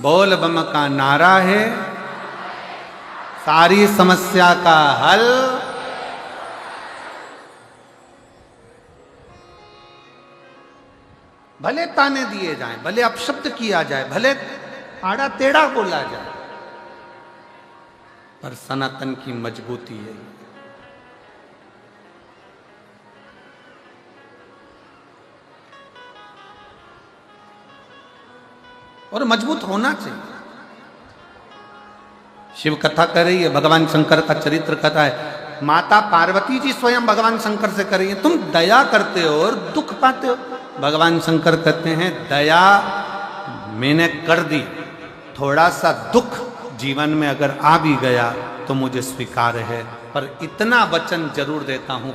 बोल बम का नारा है, सारी समस्या का हल। भले ताने दिए जाएं, भले अपशब्द किया जाए, भले आड़ा टेढ़ा बोला जाए, पर सनातन की मजबूती है। और मजबूत होना चाहिए। शिव कथा कर रही है, भगवान शंकर का चरित्र कथा है। माता पार्वती जी स्वयं भगवान शंकर से कर रही है, तुम दया करते हो और दुख पाते हो। भगवान शंकर कहते हैं दया मैंने कर दी, थोड़ा सा दुख जीवन में अगर आ भी गया तो मुझे स्वीकार है, पर इतना वचन जरूर देता हूं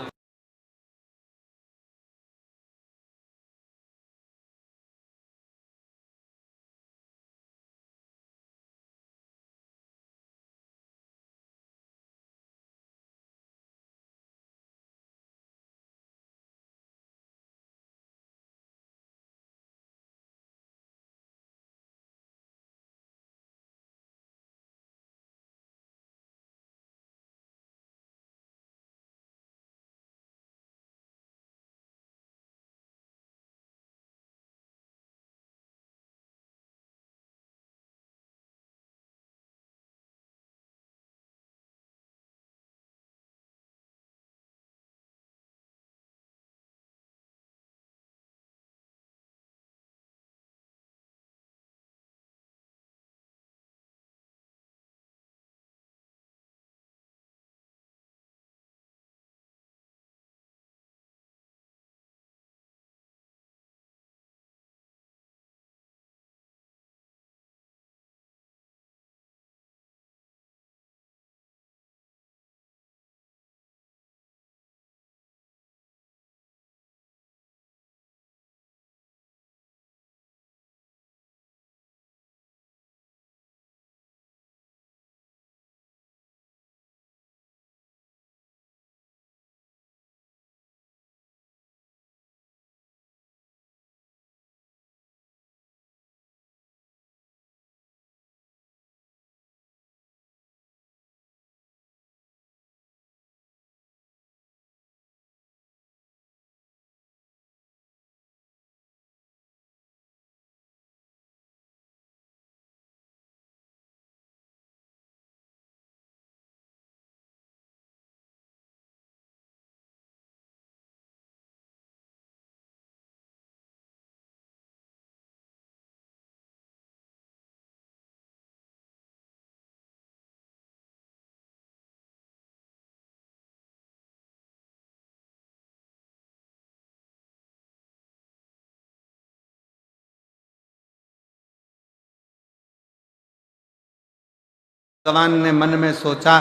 भगवान ने मन में सोचा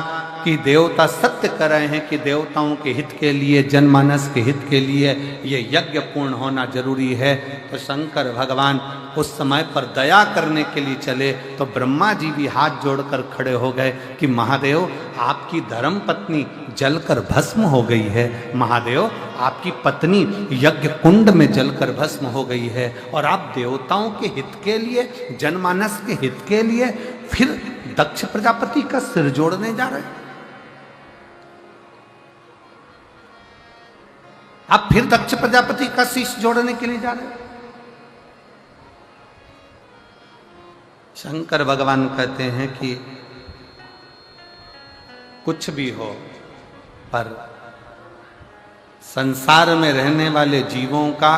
कि देवता सत्य कर रहे हैं कि देवताओं के हित के लिए, जनमानस के हित के लिए ये यज्ञ पूर्ण होना जरूरी है। तो शंकर भगवान उस समय पर दया करने के लिए चले तो ब्रह्मा जी भी हाथ जोड़कर खड़े हो गए कि महादेव, आपकी धर्म पत्नी जलकर भस्म हो गई है। महादेव, आपकी पत्नी यज्ञ कुंड में जलकर भस्म हो गई है और आप देवताओं के हित के लिए, जनमानस के हित के लिए फिर दक्ष प्रजापति का सिर जोड़ने जा रहे हैं। आप फिर दक्ष प्रजापति का शीश जोड़ने के लिए जा रहे हैं। शंकर भगवान कहते हैं कि कुछ भी हो, पर संसार में रहने वाले जीवों का,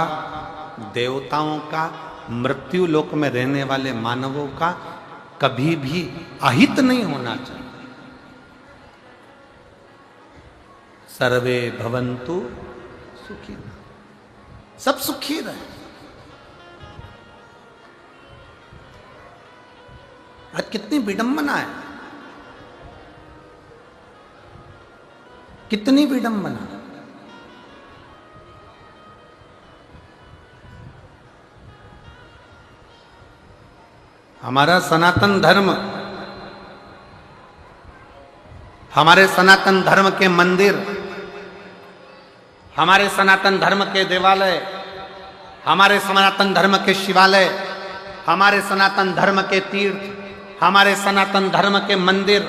देवताओं का, मृत्यु लोक में रहने वाले मानवों का कभी भी अहित नहीं होना चाहिए। सर्वे भवन्तु सुखी, सब सुखी रहे। आज कितनी विडंबना है, कितनी विडंबना। हमारा सनातन धर्म, हमारे सनातन धर्म के मंदिर, हमारे सनातन धर्म के देवालय, हमारे सनातन धर्म के शिवालय, हमारे सनातन धर्म के तीर्थ, हमारे सनातन धर्म के मंदिर,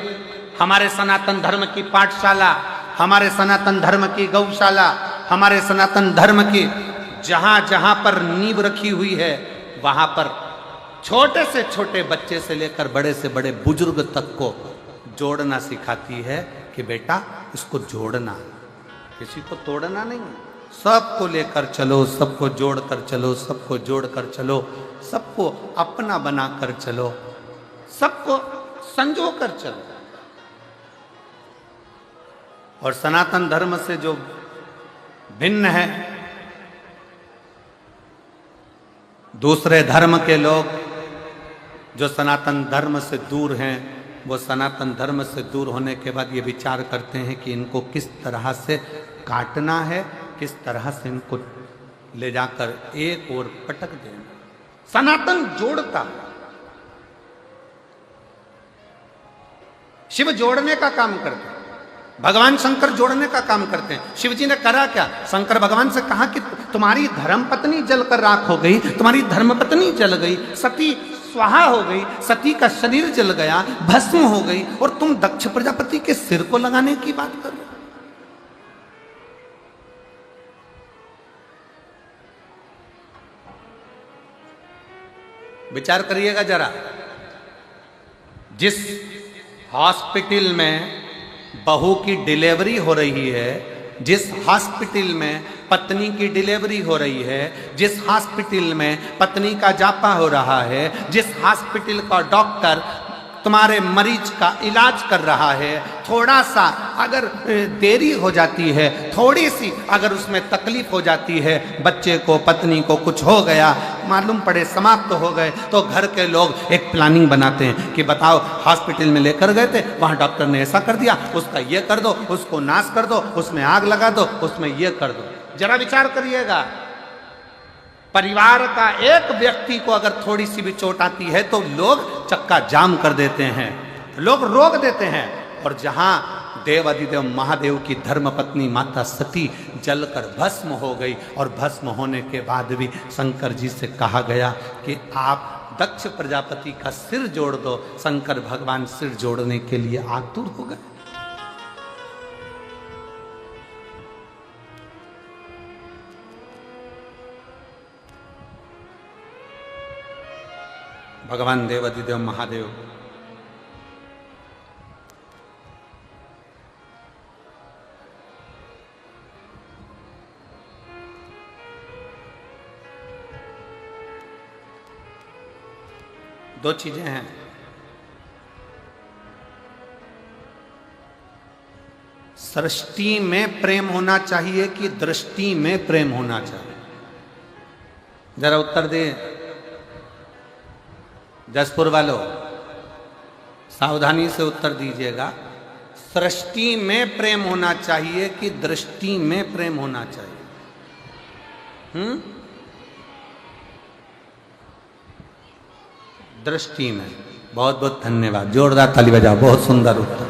हमारे सनातन धर्म की पाठशाला, हमारे सनातन धर्म की गौशाला, हमारे सनातन धर्म की जहां जहां पर नींव रखी हुई है, वहां पर छोटे से छोटे बच्चे से लेकर बड़े से बड़े बुजुर्ग तक को जोड़ना सिखाती है कि बेटा इसको जोड़ना, किसी को तोड़ना नहीं, सबको लेकर चलो, सबको जोड़कर चलो, सबको जोड़कर चलो, सबको अपना बनाकर चलो, सबको संजो कर चलो। और सनातन धर्म से जो भिन्न है, दूसरे धर्म के लोग जो सनातन धर्म से दूर हैं, वो सनातन धर्म से दूर होने के बाद ये विचार करते हैं कि इनको किस तरह से काटना है, किस तरह से इनको ले जाकर एक ओर पटक देना। सनातन जोड़ता, शिव जोड़ने का काम करते हैं, भगवान शंकर जोड़ने का काम करते हैं। शिव जी ने करा क्या? शंकर भगवान से कहा कि तुम्हारी धर्म पत्नी जलकर राख हो गई, तुम्हारी धर्म पत्नी जल गई, सती स्वाहा हो गई, सती का शरीर जल गया, भस्म हो गई, और तुम दक्ष प्रजापति के सिर को लगाने की बात कर रहे हो। विचार करिएगा जरा, जिस हॉस्पिटल में बहू की डिलीवरी हो रही है, जिस हॉस्पिटल में पत्नी की डिलीवरी हो रही है, जिस हॉस्पिटल में पत्नी का जापा हो रहा है, जिस हॉस्पिटल का डॉक्टर तुम्हारे मरीज का इलाज कर रहा है, थोड़ा सा अगर देरी हो जाती है, थोड़ी सी अगर उसमें तकलीफ हो जाती है, बच्चे को, पत्नी को कुछ हो गया, मालूम पड़े समाप्त हो गए, तो घर के लोग एक प्लानिंग बनाते हैं कि बताओ हॉस्पिटल में लेकर गए थे, वहाँ डॉक्टर ने ऐसा कर दिया, उसका ये कर दो, उसको नाश कर दो, उसमें आग लगा दो, उसमें ये कर दो। जरा विचार करिएगा, परिवार का एक व्यक्ति को अगर थोड़ी सी भी चोट आती है तो लोग चक्का जाम कर देते हैं, लोग रोक देते हैं। और जहां देव अधिदेव महादेव की धर्मपत्नी माता सती जलकर भस्म हो गई, और भस्म होने के बाद भी शंकर जी से कहा गया कि आप दक्ष प्रजापति का सिर जोड़ दो। शंकर भगवान सिर जोड़ने के लिए आतुर हो गए। भगवान देव अधिदेव महादेव दो चीजें हैं, सृष्टि में प्रेम होना चाहिए कि दृष्टि में प्रेम होना चाहिए? जरा उत्तर दे जसपुर वालों, सावधानी से उत्तर दीजिएगा। सृष्टि में प्रेम होना चाहिए कि दृष्टि में प्रेम होना चाहिए? दृष्टि में। बहुत बहुत धन्यवाद, जोरदार ताली बजाओ, बहुत सुंदर उत्तर।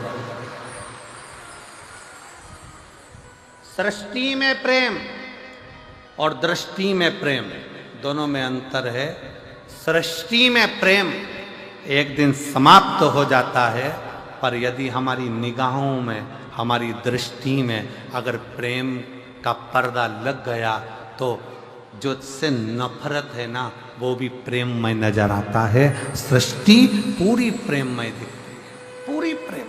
सृष्टि में प्रेम और दृष्टि में प्रेम, दोनों में अंतर है। सृष्टि में प्रेम एक दिन समाप्त हो जाता है, पर यदि हमारी निगाहों में, हमारी दृष्टि में अगर प्रेम का पर्दा लग गया तो जो उससे नफरत है ना, वो भी प्रेममय नजर आता है। सृष्टि पूरी प्रेममय दिखती है, पूरी प्रेम,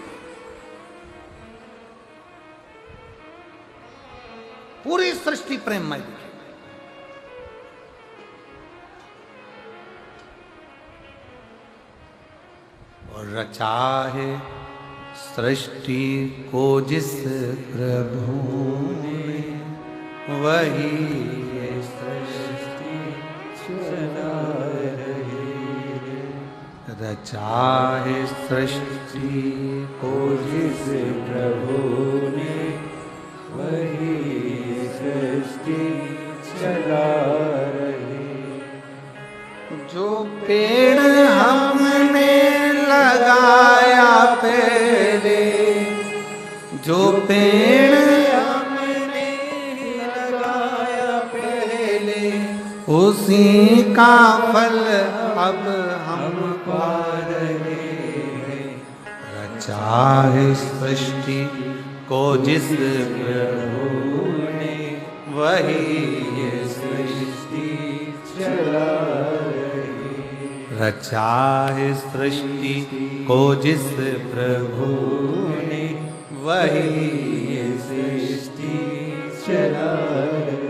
पूरी सृष्टि प्रेममय दिखती। और रचा है सृष्टि को जिस प्रभु ने, वही सृष्टि चला रही है। रचा है सृष्टि को जिस प्रभु ने, वही सृष्टि चला रही। जो पेड़ हमने लगाया पहले, जो पेड़ हमने लगाया पहले, उसी का फल अब हम पा रहे हैं। रचा है सृष्टि को जिस प्रभु ने, वही ये सृष्टि चला रही। रचा है सृष्टि को जिस प्रभु ने, वही ये सृष्टि चला रही।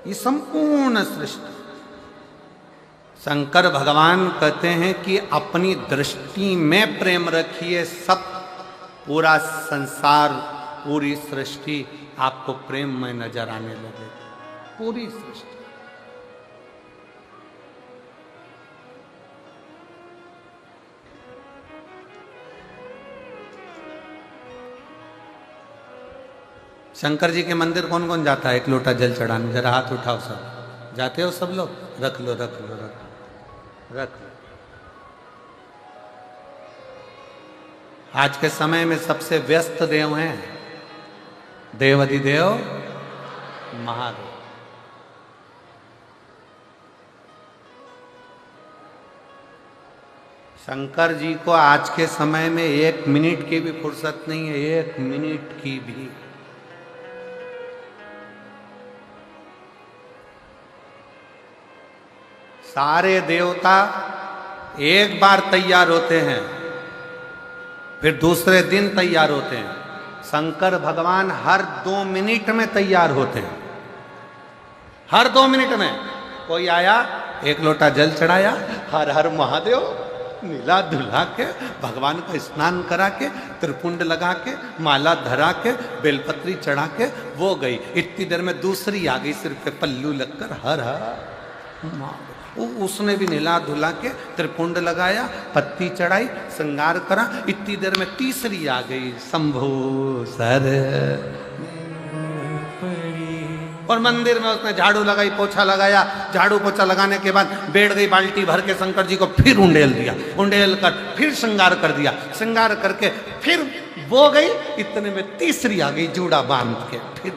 ये संपूर्ण सृष्टि, शंकर भगवान कहते हैं कि अपनी दृष्टि में प्रेम रखिए, सब पूरा संसार, पूरी सृष्टि आपको प्रेम में नजर आने लगे, पूरी सृष्टि। शंकर जी के मंदिर कौन कौन जाता है एक लोटा जल चढ़ाने? जरा हाथ उठाओ सब। जाते हो सब लोग? रख लो रख लो रख लो रख लो। आज के समय में सबसे व्यस्त देव हैं देव अधिदेव महादेव। शंकर जी को आज के समय में 1 मिनट की भी फुर्सत नहीं है, 1 मिनट की भी। सारे देवता एक बार तैयार होते हैं, फिर दूसरे दिन तैयार होते हैं। शंकर भगवान हर 2 मिनट में तैयार होते हैं, हर 2 मिनट में। कोई आया, 1 लोटा जल चढ़ाया, हर हर महादेव, नीला धुला के, भगवान का स्नान करा के, त्रिपुंड लगा के, माला धरा के, बेलपत्री चढ़ा के, वो गई। इतनी देर में दूसरी आ गई, सिर पे पल्लू लगकर हर हर। उसने भी नीला धुला के, त्रिपुंड लगाया, पत्ती चढ़ाई, श्रृंगार करा। इतनी देर में तीसरी आ गई, शंभो सर। और मंदिर में उसने झाड़ू लगाई, पोछा लगाया। झाड़ू पोछा लगाने के बाद बैठ गई, बाल्टी भर के शंकर जी को फिर उंडेल दिया, उंडेल कर फिर श्रृंगार कर दिया, श्रृंगार करके फिर वो गई। इतने में तीसरी आ गई, जूड़ा बांध के। फिर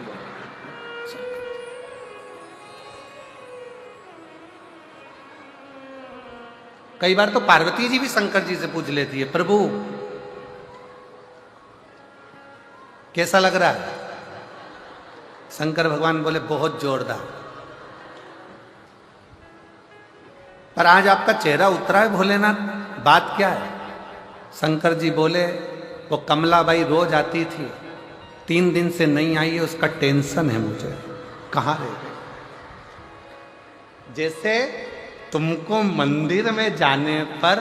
कई बार तो पार्वती जी भी शंकर जी से पूछ लेती है, प्रभु कैसा लग रहा है? शंकर भगवान बोले, बहुत जोरदार। पर आज आपका चेहरा उतरा है भोलेनाथ, बात क्या है? शंकर जी बोले, वो कमलाबाई रोज आती थी, 3 दिन से नहीं आई है, उसका टेंशन है मुझे, कहाँ रह गई? जैसे तुमको मंदिर में जाने पर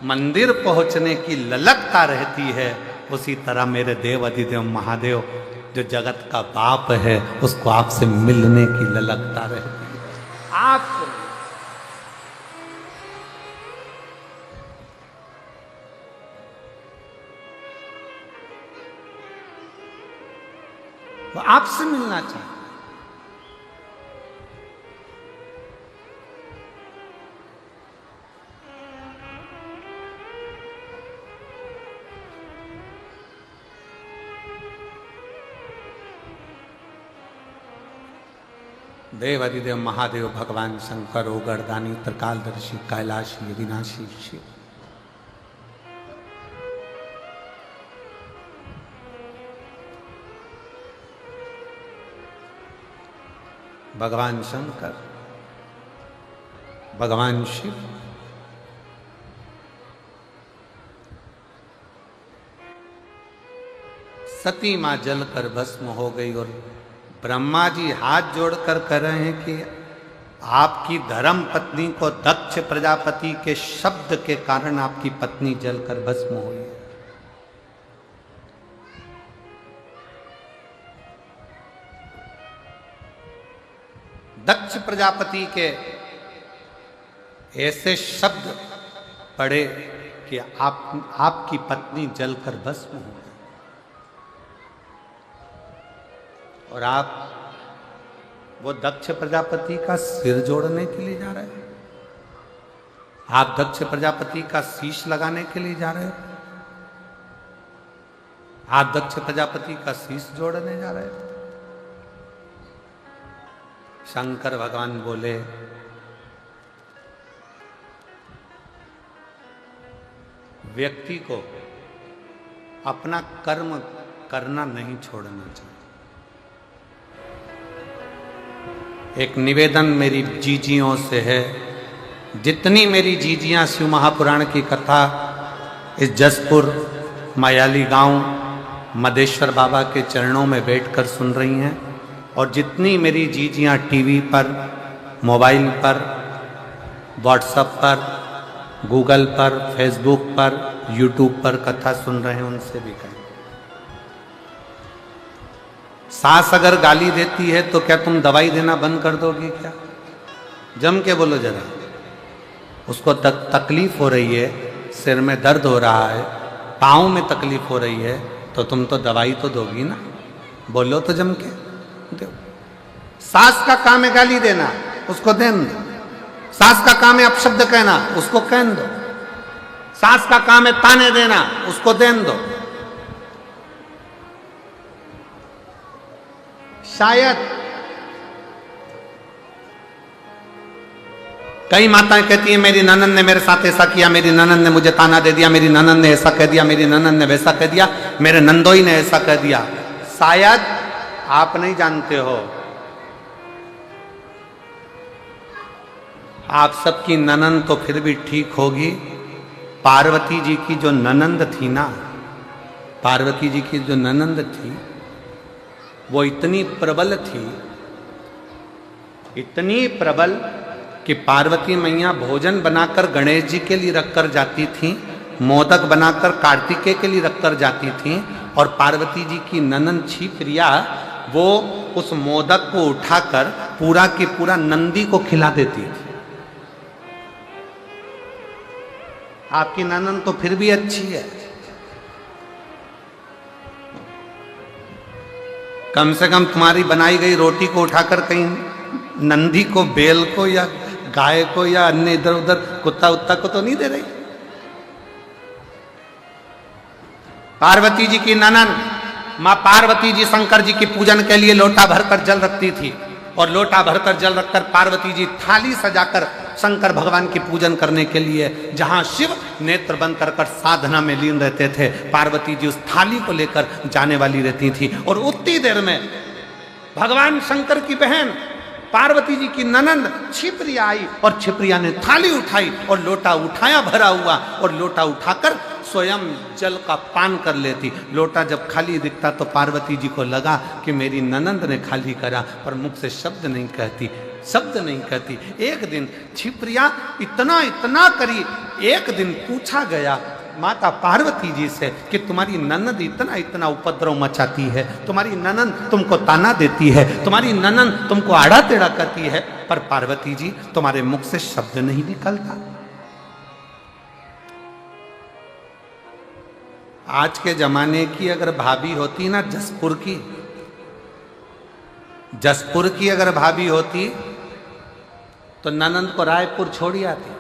मंदिर पहुंचने की ललकता रहती है, उसी तरह मेरे देव अधिदेव महादेव जो जगत का बाप है, उसको आपसे मिलने की ललकता रहती है। आपसे वो आपसे मिलना चाहता। देव अधिदेव महादेव भगवान शंकर ओगरदानी त्रिकालदर्शी कैलाशी अविनाशी शिव। भगवान शंकर, भगवान शिव, सती मां जलकर भस्म हो गई और ब्रह्मा जी हाथ जोड़कर कह रहे हैं कि आपकी धर्म पत्नी को दक्ष प्रजापति के शब्द के कारण आपकी पत्नी जलकर भस्म हुई। दक्ष प्रजापति के ऐसे शब्द पड़े कि आपकी पत्नी जलकर भस्म हो और आप वो दक्ष प्रजापति का सिर जोड़ने के लिए जा रहे हैं। आप दक्ष प्रजापति का शीश लगाने के लिए जा रहे हैं। आप दक्ष प्रजापति का शीश जोड़ने जा रहे हैं। शंकर भगवान बोले, व्यक्ति को अपना कर्म करना नहीं छोड़ना चाहिए। एक निवेदन मेरी जीजियों से है, जितनी मेरी जीजियां शिव महापुराण की कथा इस जसपुर मायाली गांव मदेश्वर बाबा के चरणों में बैठकर सुन रही हैं और जितनी मेरी जीजियां टीवी पर, मोबाइल पर, व्हाट्सएप पर, गूगल पर, फेसबुक पर, यूट्यूब पर कथा सुन रहे हैं, उनसे भी कहें, सास अगर गाली देती है तो क्या तुम दवाई देना बंद कर दोगी क्या? जम के बोलो जरा। उसको तकलीफ हो रही है, सिर में दर्द हो रहा है, पाँव में तकलीफ हो रही है, तो तुम तो दवाई तो दोगी ना। बोलो तो जम के दो। सास का काम है गाली देना, उसको देन दो। सास का काम है अपशब्द कहना, उसको कहन दो। सास का काम है ताने देना, उसको देन दो। शायद कई माताएं कहती हैं मेरी ननंद ने मेरे साथ ऐसा किया, मेरी ननंद ने मुझे ताना दे दिया, मेरी ननंद ने ऐसा कह दिया, मेरी ननंद ने वैसा कह दिया, मेरे नंदोई ने ऐसा कह दिया। शायद आप नहीं जानते हो, आप सबकी ननंद तो फिर भी ठीक होगी। पार्वती जी की जो ननंद थी ना, पार्वती जी की जो ननंद थी वो इतनी प्रबल थी, इतनी प्रबल कि पार्वती मैया भोजन बनाकर गणेश जी के लिए रखकर जाती थी, मोदक बनाकर कार्तिकेय के लिए रखकर जाती थी और पार्वती जी की ननंद छी प्रिया वो उस मोदक को उठाकर पूरा की पूरा नंदी को खिला देती थी। आपकी ननंद तो फिर भी अच्छी है, कम से कम तुम्हारी बनाई गई रोटी को उठाकर कहीं नंदी को, बेल को या गाय को या अन्य इधर उधर कुत्ता उत्ता को तो नहीं दे रही। पार्वती जी की ननंद मां पार्वती जी शंकर जी की पूजन के लिए लोटा भरकर जल रखती थी और लोटा भरकर जल रखकर पार्वती जी थाली सजाकर शंकर भगवान की पूजन करने के लिए, जहां शिव नेत्र बंद कर साधना में लीन रहते थे, पार्वती जी उस थाली को लेकर जाने वाली रहती थी। और उतनी देर में भगवान शंकर की बहन पार्वती जी की ननंद छिप्रिया आई और छिप्रिया ने थाली उठाई और लोटा उठाया भरा हुआ और लोटा उठाकर स्वयं जल का पान कर लेती। लोटा जब खाली दिखता तो पार्वती जी को लगा कि मेरी ननंद ने खाली करा, पर मुख से शब्द नहीं कहती, शब्द नहीं कहती। एक दिन छिप्रिया इतना इतना करी, एक दिन पूछा गया माता पार्वती जी से कि तुम्हारी ननंद इतना इतना उपद्रव मचाती है, तुम्हारी ननंद तुमको ताना देती है, तुम्हारी ननंद तुमको आड़ा टेढ़ा करती है, पर पार्वती जी तुम्हारे मुख से शब्द नहीं निकलता। आज के जमाने की अगर भाभी होती ना जसपुर की, जसपुर की अगर भाभी होती तो ननंद को रायपुर छोड़ी आती।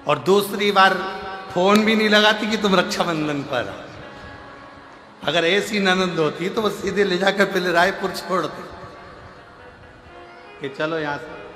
और दूसरी बार फोन भी नहीं लगाती कि तुम रक्षाबंधन पर आओ। अगर ऐसी ननंद होती तो वो सीधे ले जाकर पहले रायपुर छोड़ती कि चलो यहां से